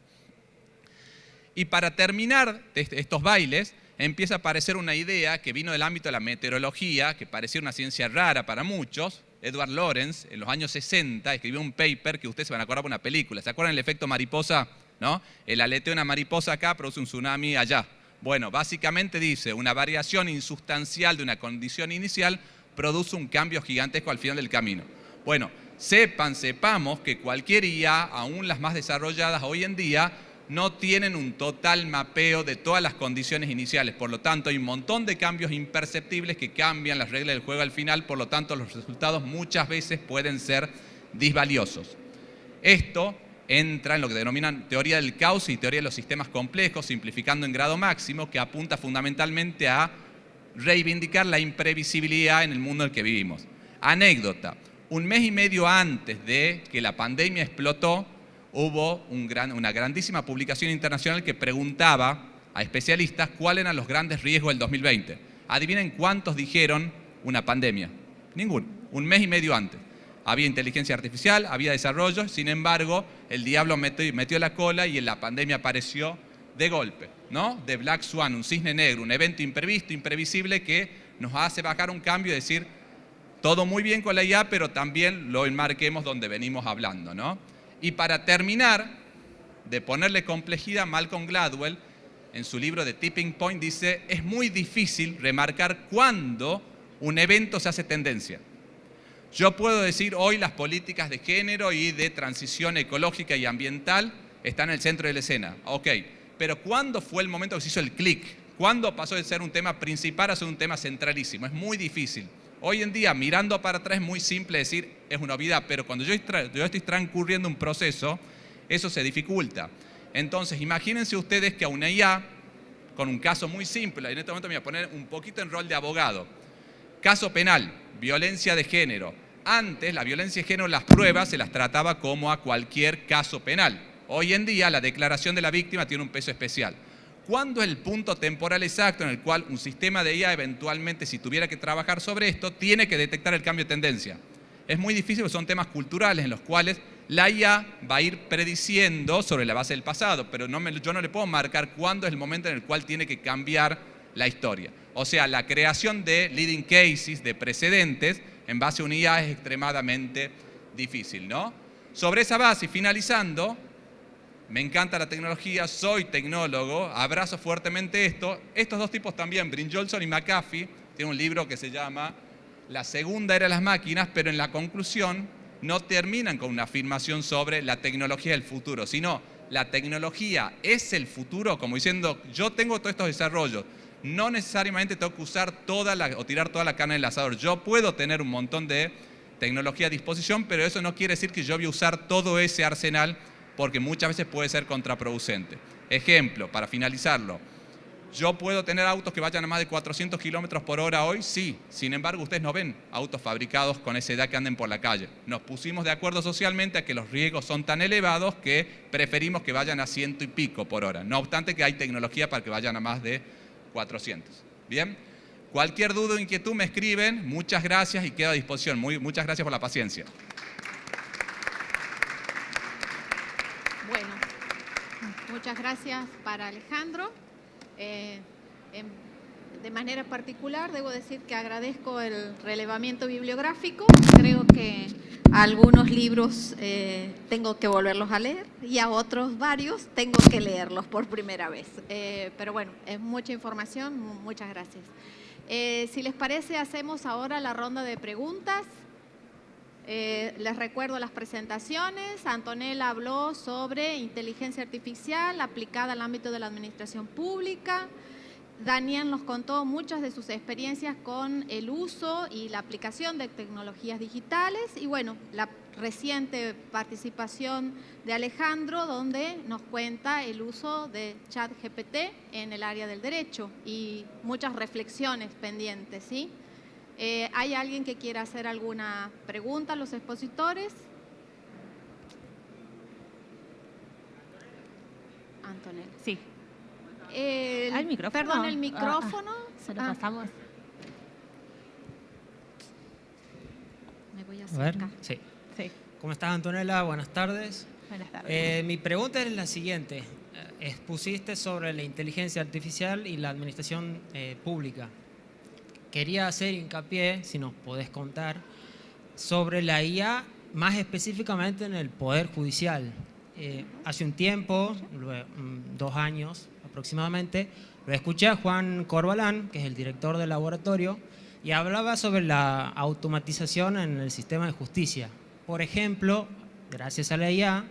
Y para terminar estos bailes, empieza a aparecer una idea que vino del ámbito de la meteorología, que parecía una ciencia rara para muchos. Edward Lorenz, en los años 60, escribió un paper que ustedes se van a acordar por una película. ¿Se acuerdan del efecto mariposa? ¿No? El aleteo de una mariposa acá produce un tsunami allá. Bueno, básicamente dice, una variación insustancial de una condición inicial produce un cambio gigantesco al final del camino. Bueno, sepamos que cualquier IA, aún las más desarrolladas hoy en día, no tienen un total mapeo de todas las condiciones iniciales. Por lo tanto, hay un montón de cambios imperceptibles que cambian las reglas del juego al final. Por lo tanto, los resultados muchas veces pueden ser disvaliosos. Esto entra en lo que denominan teoría del caos y teoría de los sistemas complejos, simplificando en grado máximo, que apunta fundamentalmente a reivindicar la imprevisibilidad en el mundo en el que vivimos. Anécdota: un mes y medio antes de que la pandemia explotó, hubo una grandísima publicación internacional que preguntaba a especialistas cuáles eran los grandes riesgos del 2020. Adivinen cuántos dijeron una pandemia. Ninguno. Un mes y medio antes. Había inteligencia artificial, había desarrollo, sin embargo, el diablo metió la cola y la pandemia apareció de golpe, ¿no? De Black Swan, un cisne negro, un evento imprevisto, imprevisible, que nos hace bajar un cambio y decir, todo muy bien con la IA, pero también lo enmarquemos donde venimos hablando, ¿no? Y para terminar de ponerle complejidad, Malcolm Gladwell, en su libro de Tipping Point, dice, es muy difícil remarcar cuándo un evento se hace tendencia. Yo puedo decir hoy las políticas de género y de transición ecológica y ambiental están en el centro de la escena. Ok, pero ¿cuándo fue el momento que se hizo el clic? ¿Cuándo pasó de ser un tema principal a ser un tema centralísimo? Es muy difícil. Hoy en día, mirando para atrás, es muy simple decir, es una novedad, pero cuando yo estoy transcurriendo un proceso, eso se dificulta. Entonces, imagínense ustedes que a una IA, con un caso muy simple, en este momento me voy a poner un poquito en rol de abogado. Caso penal, violencia de género. Antes, la violencia de género, las pruebas se las trataba como a cualquier caso penal. Hoy en día, la declaración de la víctima tiene un peso especial. ¿Cuándo es el punto temporal exacto en el cual un sistema de IA eventualmente, si tuviera que trabajar sobre esto, tiene que detectar el cambio de tendencia? Es muy difícil porque son temas culturales en los cuales la IA va a ir prediciendo sobre la base del pasado, pero yo no le puedo marcar cuándo es el momento en el cual tiene que cambiar la historia. O sea, la creación de leading cases, de precedentes, en base a una IA es extremadamente difícil, ¿no? Sobre esa base, y finalizando, me encanta la tecnología, soy tecnólogo, abrazo fuertemente esto. Estos dos tipos también, Brynjolfsson y McAfee, tienen un libro que se llama La segunda era de las máquinas, pero en la conclusión no terminan con una afirmación sobre la tecnología del futuro, sino la tecnología es el futuro, como diciendo, yo tengo todos estos desarrollos, no necesariamente tengo que usar o tirar toda la carne del asador. Yo puedo tener un montón de tecnología a disposición, pero eso no quiere decir que yo voy a usar todo ese arsenal, porque muchas veces puede ser contraproducente. Ejemplo, para finalizarlo, ¿yo puedo tener autos que vayan a más de 400 kilómetros por hora hoy? Sí. Sin embargo, ustedes no ven autos fabricados con esa edad que anden por la calle. Nos pusimos de acuerdo socialmente a que los riesgos son tan elevados que preferimos que vayan a 100 y pico por hora. No obstante que hay tecnología para que vayan a más de 400. ¿Bien? Cualquier duda o inquietud me escriben. Muchas gracias y quedo a disposición. Muchas gracias por la paciencia. Bueno, muchas gracias para Alejandro. De manera particular, debo decir que agradezco el relevamiento bibliográfico. Creo que a algunos libros tengo que volverlos a leer y a otros varios tengo que leerlos por primera vez. Pero bueno, es mucha información. Muchas gracias. Si les parece, hacemos ahora la ronda de preguntas. Les recuerdo las presentaciones. Antonella habló sobre inteligencia artificial aplicada al ámbito de la administración pública. Daniel nos contó muchas de sus experiencias con el uso y la aplicación de tecnologías digitales. Y bueno, la reciente participación de Alejandro, donde nos cuenta el uso de ChatGPT en el área del derecho y muchas reflexiones pendientes, ¿sí? ¿Hay alguien que quiera hacer alguna pregunta a los expositores? Antonella. Sí. ¿El micrófono? Perdón, el micrófono. Se lo pasamos. Me voy a A ver, acercar. sí. Sí. ¿Cómo estás, Antonella? Buenas tardes. Buenas tardes. Mi pregunta es la siguiente. Expusiste sobre la inteligencia artificial y la administración pública. Quería hacer hincapié, si nos podés contar, sobre la IA, más específicamente en el Poder Judicial. Hace un tiempo, 2 años aproximadamente, lo escuché a Juan Corbalán, que es el director del laboratorio, y hablaba sobre la automatización en el sistema de justicia. Por ejemplo, gracias a la IA,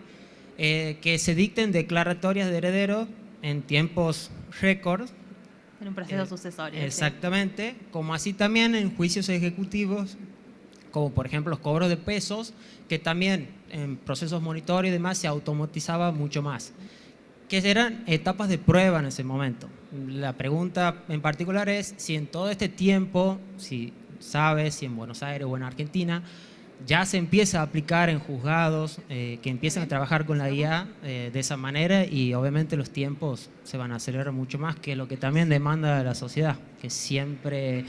que se dicten declaratorias de herederos en tiempos récord. En un proceso sucesorio. Exactamente, sí. Como así también en juicios ejecutivos, como por ejemplo los cobros de pesos, que también en procesos monitoreo y demás se automatizaba mucho más, que eran etapas de prueba en ese momento. La pregunta en particular es si en todo este tiempo, si sabes, si en Buenos Aires o en Argentina, ya se empieza a aplicar en juzgados, que empiezan a trabajar con la IA de esa manera, y obviamente los tiempos se van a acelerar mucho más, que lo que también demanda la sociedad, que siempre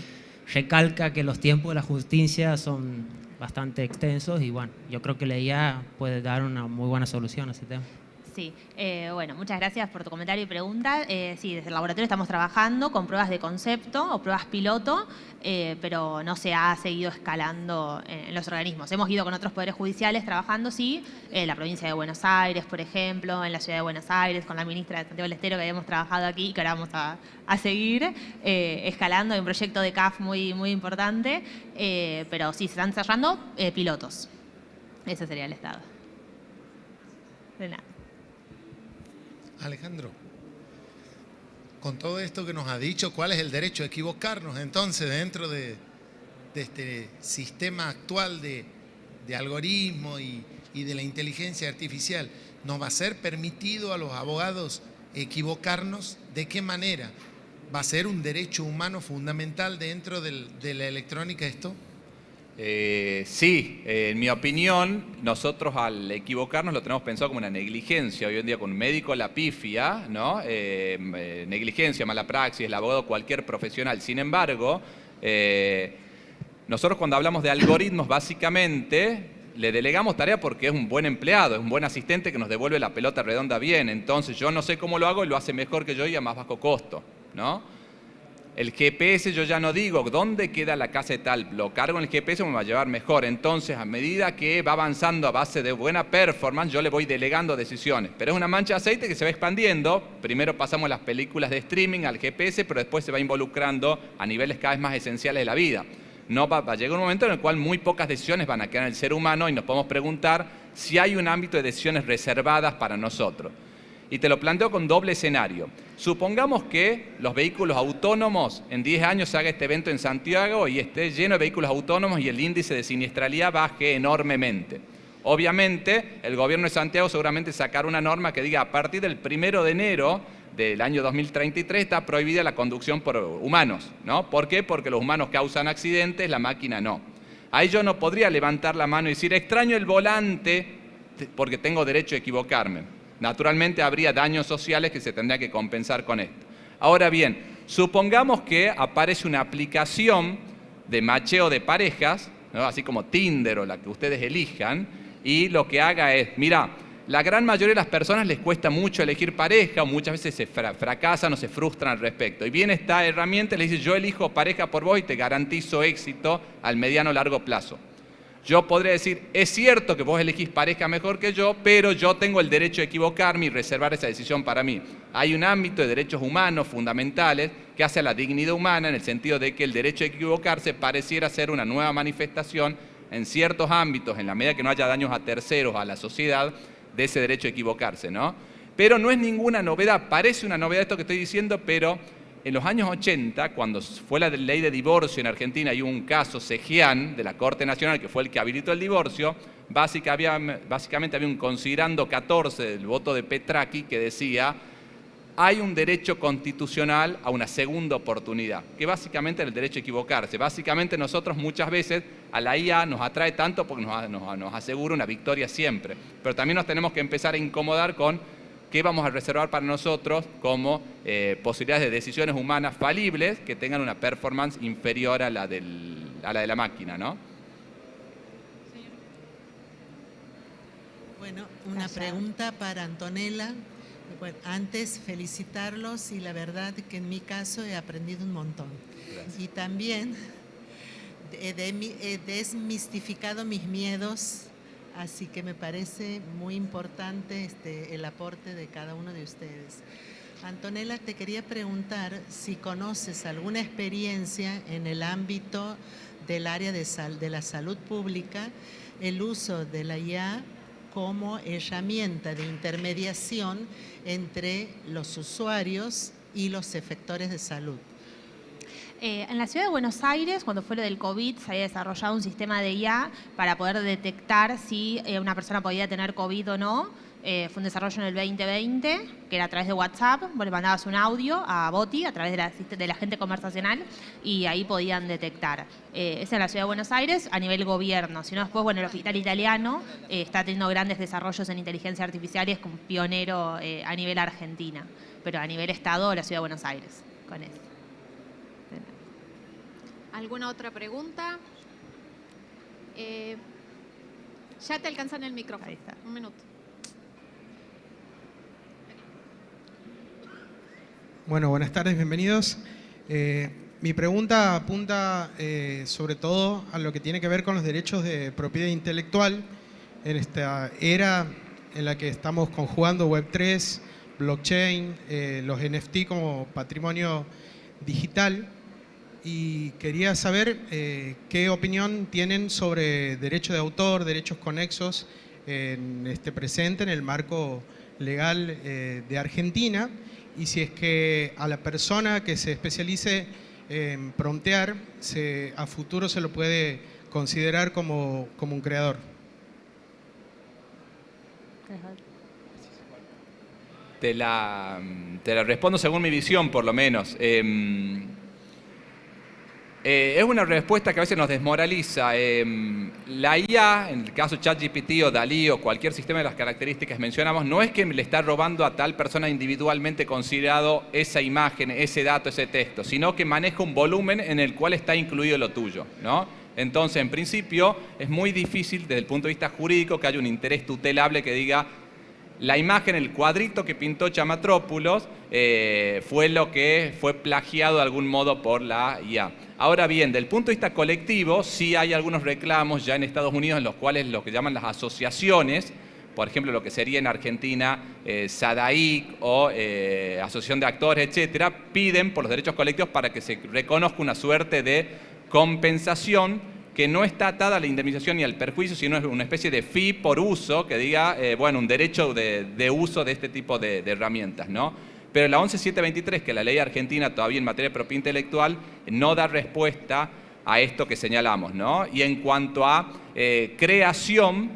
recalca que los tiempos de la justicia son bastante extensos, y bueno, yo creo que la IA puede dar una muy buena solución a ese tema. Sí, bueno, muchas gracias por tu comentario y pregunta. Sí, desde el laboratorio estamos trabajando con pruebas de concepto o pruebas piloto, pero no se ha seguido escalando en los organismos. Hemos ido con otros poderes judiciales trabajando, sí, en la provincia de Buenos Aires, por ejemplo, en la ciudad de Buenos Aires, con la ministra de Santiago del Estero que habíamos trabajado aquí y que ahora vamos a seguir escalando. Hay un proyecto de CAF muy, muy importante, pero sí, se están cerrando pilotos. Ese sería el estado. De nada. Alejandro, con todo esto que nos ha dicho, ¿cuál es el derecho a equivocarnos entonces dentro de este sistema actual de algoritmo y de la inteligencia artificial? ¿Nos va a ser permitido a los abogados equivocarnos? ¿De qué manera? ¿Va a ser un derecho humano fundamental dentro de la electrónica esto? Sí, en mi opinión, nosotros al equivocarnos lo tenemos pensado como una negligencia. Hoy en día con un médico la pifia, ¿no? Negligencia, mala praxis, el abogado, cualquier profesional. Sin embargo, nosotros cuando hablamos de algoritmos, básicamente le delegamos tarea porque es un buen empleado, es un buen asistente que nos devuelve la pelota redonda bien. Entonces yo no sé cómo lo hago y lo hace mejor que yo y a más bajo costo, ¿no? El GPS yo ya no digo dónde queda la casa de tal, lo cargo en el GPS me va a llevar mejor. Entonces, a medida que va avanzando a base de buena performance, yo le voy delegando decisiones. Pero es una mancha de aceite que se va expandiendo. Primero pasamos las películas de streaming al GPS, pero después se va involucrando a niveles cada vez más esenciales de la vida. No va a llegar un momento en el cual muy pocas decisiones van a quedar en el ser humano y nos podemos preguntar si hay un ámbito de decisiones reservadas para nosotros. Y te lo planteo con doble escenario. Supongamos que los vehículos autónomos, en 10 años se haga este evento en Santiago y esté lleno de vehículos autónomos y el índice de siniestralidad baje enormemente. Obviamente, el gobierno de Santiago seguramente sacará una norma que diga a partir del 1 de enero del año 2033 está prohibida la conducción por humanos, ¿no? ¿Por qué? Porque los humanos causan accidentes, la máquina no. Ahí yo no podría levantar la mano y decir, extraño el volante porque tengo derecho a equivocarme. Naturalmente habría daños sociales que se tendrían que compensar con esto. Ahora bien, supongamos que aparece una aplicación de macheo de parejas, ¿no? Así como Tinder o la que ustedes elijan, y lo que haga es, mira, la gran mayoría de las personas les cuesta mucho elegir pareja, o muchas veces se fracasan o se frustran al respecto. Y viene esta herramienta y le dice, yo elijo pareja por vos y te garantizo éxito al mediano o largo plazo. Yo podría decir, es cierto que vos elegís pareja mejor que yo, pero yo tengo el derecho de equivocarme y reservar esa decisión para mí. Hay un ámbito de derechos humanos fundamentales que hace a la dignidad humana en el sentido de que el derecho a equivocarse pareciera ser una nueva manifestación en ciertos ámbitos, en la medida que no haya daños a terceros, a la sociedad, de ese derecho a equivocarse, ¿no? Pero no es ninguna novedad, parece una novedad esto que estoy diciendo, pero en los años 80, cuando fue la ley de divorcio en Argentina y hubo un caso Sejian de la Corte Nacional que fue el que habilitó el divorcio, básicamente había un considerando 14 del voto de Petraki que decía hay un derecho constitucional a una segunda oportunidad, que básicamente es el derecho a equivocarse. Básicamente nosotros muchas veces a la IA nos atrae tanto porque nos asegura una victoria siempre, pero también nos tenemos que empezar a incomodar con qué vamos a reservar para nosotros como posibilidades de decisiones humanas falibles que tengan una performance inferior a la de la máquina, ¿no? Bueno, una pregunta para Antonella. Bueno, antes felicitarlos y la verdad que en mi caso he aprendido un montón. Gracias. Y también he desmistificado mis miedos. Así que me parece muy importante el aporte de cada uno de ustedes. Antonella, te quería preguntar si conoces alguna experiencia en el ámbito del área de la salud pública, el uso de la IA como herramienta de intermediación entre los usuarios y los efectores de salud. En la ciudad de Buenos Aires, cuando fue lo del COVID, se había desarrollado un sistema de IA para poder detectar si una persona podía tener COVID o no. Fue un desarrollo en el 2020, que era a través de WhatsApp. Vos le mandabas un audio a Boti a través de la agente conversacional y ahí podían detectar. Es en la ciudad de Buenos Aires a nivel gobierno. Si no, después, bueno, el Hospital Italiano está teniendo grandes desarrollos en inteligencia artificial y es como pionero a nivel Argentina. Pero a nivel Estado, la ciudad de Buenos Aires, con eso. ¿Alguna otra pregunta? Ya te alcanzan el micrófono. Ahí está. Un minuto. Bueno, buenas tardes, bienvenidos. Mi pregunta apunta sobre todo a lo que tiene que ver con los derechos de propiedad intelectual en esta era en la que estamos conjugando Web3, blockchain, los NFT como patrimonio digital. Y quería saber qué opinión tienen sobre derecho de autor, derechos conexos en este presente, en el marco legal de Argentina, y si es que a la persona que se especialice en promptear, a futuro se lo puede considerar como un creador. Te la respondo según mi visión, por lo menos. Es una respuesta que a veces nos desmoraliza. La IA, en el caso ChatGPT o DALL-E o cualquier sistema de las características que mencionamos, no es que le está robando a tal persona individualmente considerado esa imagen, ese dato, ese texto, sino que maneja un volumen en el cual está incluido lo tuyo, ¿no? Entonces, en principio, es muy difícil desde el punto de vista jurídico que haya un interés tutelable que diga la imagen, el cuadrito que pintó Chamatrópulos fue lo que fue plagiado de algún modo por la IA. Ahora bien, del punto de vista colectivo, sí hay algunos reclamos ya en Estados Unidos en los cuales lo que llaman las asociaciones, por ejemplo, lo que sería en Argentina SADAIC o Asociación de Actores, etcétera, piden por los derechos colectivos para que se reconozca una suerte de compensación que no está atada a la indemnización ni al perjuicio, sino es una especie de fee por uso que diga, bueno, un derecho de uso de este tipo de herramientas, ¿no? Pero la 11723, que es la ley argentina todavía en materia de propiedad intelectual, no da respuesta a esto que señalamos, ¿no? Y en cuanto a creación,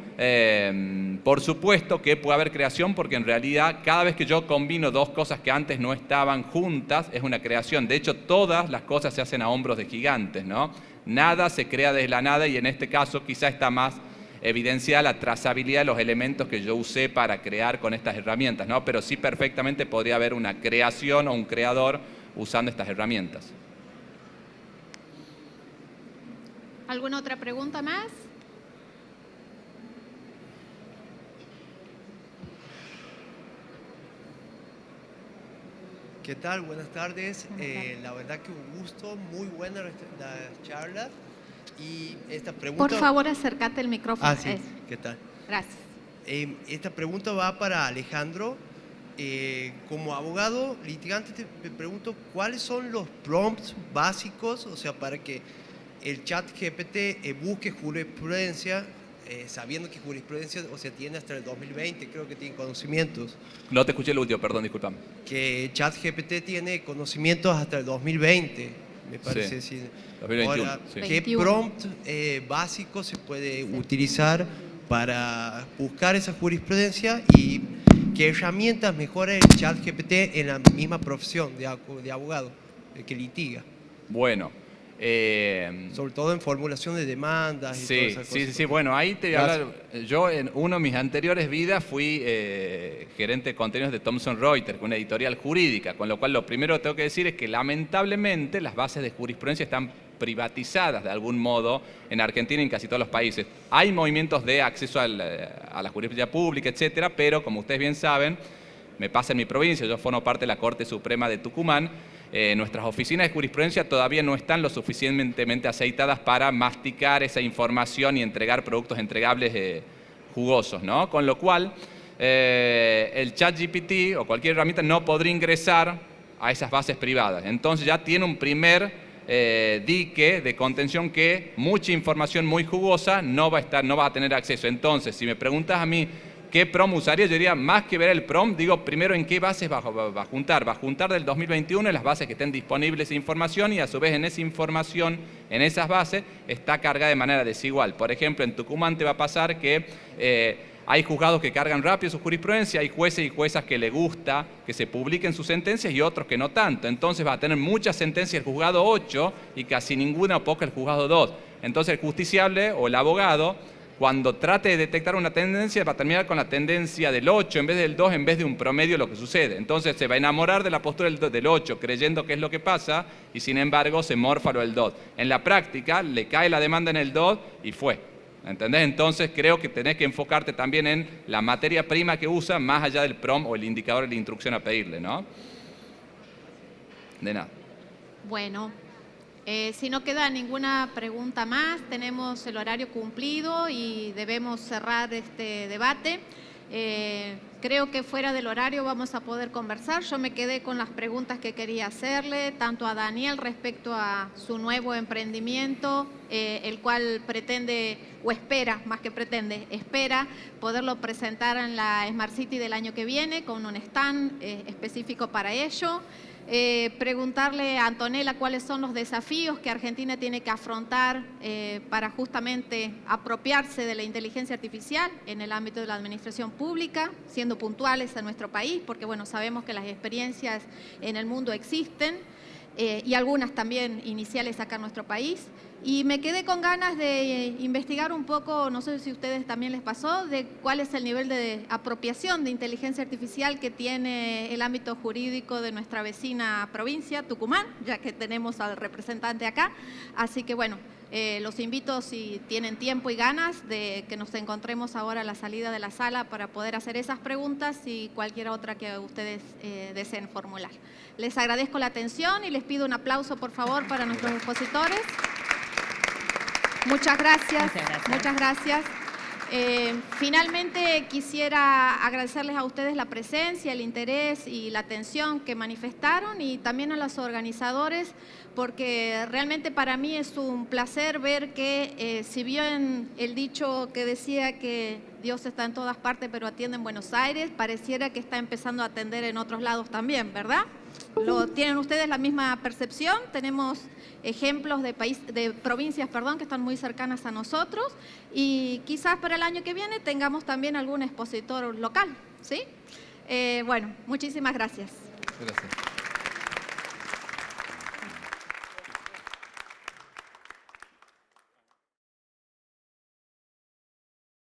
por supuesto que puede haber creación porque en realidad cada vez que yo combino dos cosas que antes no estaban juntas, es una creación. De hecho, todas las cosas se hacen a hombros de gigantes, ¿no? Nada se crea desde la nada y en este caso quizá está más evidenciada la trazabilidad de los elementos que yo usé para crear con estas herramientas, ¿no? Pero sí perfectamente podría haber una creación o un creador usando estas herramientas. ¿Alguna otra pregunta más? ¿Qué tal? Buenas tardes. La verdad que un gusto, muy buena la charla. Y esta pregunta... Por favor, acércate el micrófono. Ah, sí. ¿Qué tal? Gracias. Esta pregunta va para Alejandro. Como abogado litigante te pregunto, ¿cuáles son los prompts básicos, o sea, para que el ChatGPT busque jurisprudencia, sabiendo que jurisprudencia, o sea, tiene hasta el 2020, creo que tiene conocimientos? No te escuché el último, perdón, discúlpame. Que ChatGPT tiene conocimientos hasta el 2020, me parece. Sí, sí. 2021. Ahora, Sí. ¿qué prompt básico se puede utilizar para buscar esa jurisprudencia y qué herramientas mejora el ChatGPT en la misma profesión de abogado que litiga? Bueno. Sobre todo en formulación de demandas y todas esas cosas. Sí, bueno, ahí te voy a hablar. Yo en una de mis anteriores vidas fui gerente de contenidos de Thomson Reuters, una editorial jurídica, con lo cual lo primero que tengo que decir es que lamentablemente las bases de jurisprudencia están privatizadas de algún modo en Argentina y en casi todos los países. Hay movimientos de acceso a la jurisprudencia pública, etcétera, pero como ustedes bien saben, me pasa en mi provincia, yo formo parte de la Corte Suprema de Tucumán. Nuestras oficinas de jurisprudencia todavía no están lo suficientemente aceitadas para masticar esa información y entregar productos entregables jugosos, ¿no? Con lo cual, el ChatGPT o cualquier herramienta no podría ingresar a esas bases privadas. Entonces ya tiene un primer dique de contención que mucha información muy jugosa no va a tener acceso. Entonces, si me preguntas a mí ¿qué prompt usaría? Yo diría, más que ver el prompt, digo primero en qué bases va a juntar. Va a juntar del 2021 en las bases que estén disponibles esa información y a su vez en esa información, en esas bases, está cargada de manera desigual. Por ejemplo, en Tucumán te va a pasar que hay juzgados que cargan rápido su jurisprudencia, hay jueces y juezas que le gusta que se publiquen sus sentencias y otros que no tanto. Entonces va a tener muchas sentencias el juzgado 8 y casi ninguna o poca el juzgado 2. Entonces el justiciable o el abogado, cuando trate de detectar una tendencia, va a terminar con la tendencia del 8 en vez del 2, en vez de un promedio lo que sucede. Entonces se va a enamorar de la postura del 8, creyendo que es lo que pasa, y sin embargo se morfa lo del 2. En la práctica, le cae la demanda en el 2 y fue. ¿Entendés? Entonces creo que tenés que enfocarte también en la materia prima que usa, más allá del prompt o el indicador de la instrucción a pedirle, ¿no? De nada. Bueno, si no queda ninguna pregunta más, tenemos el horario cumplido y debemos cerrar este debate. Creo que fuera del horario vamos a poder conversar. Yo me quedé con las preguntas que quería hacerle, tanto a Daniel respecto a su nuevo emprendimiento, el cual pretende, o espera, más que pretende, espera poderlo presentar en la Smart City del año que viene con un stand específico para ello. Preguntarle a Antonella cuáles son los desafíos que Argentina tiene que afrontar para justamente apropiarse de la inteligencia artificial en el ámbito de la administración pública, siendo puntuales a nuestro país, porque bueno, sabemos que las experiencias en el mundo existen y algunas también iniciales acá en nuestro país. Y me quedé con ganas de investigar un poco, no sé si a ustedes también les pasó, de cuál es el nivel de apropiación de inteligencia artificial que tiene el ámbito jurídico de nuestra vecina provincia, Tucumán, ya que tenemos al representante acá. Así que bueno, los invito, si tienen tiempo y ganas, de que nos encontremos ahora a la salida de la sala para poder hacer esas preguntas y cualquier otra que ustedes deseen formular. Les agradezco la atención y les pido un aplauso, por favor, para nuestros expositores. Muchas gracias. Muchas gracias. Finalmente quisiera agradecerles a ustedes la presencia, el interés y la atención que manifestaron, y también a los organizadores, porque realmente para mí es un placer ver que si bien el dicho que decía que Dios está en todas partes pero atiende en Buenos Aires, pareciera que está empezando a atender en otros lados también, ¿verdad? ¿Tienen ustedes la misma percepción? Tenemos ejemplos de provincias, que están muy cercanas a nosotros, y quizás para el año que viene tengamos también algún expositor local, ¿sí? Bueno, muchísimas gracias. Gracias.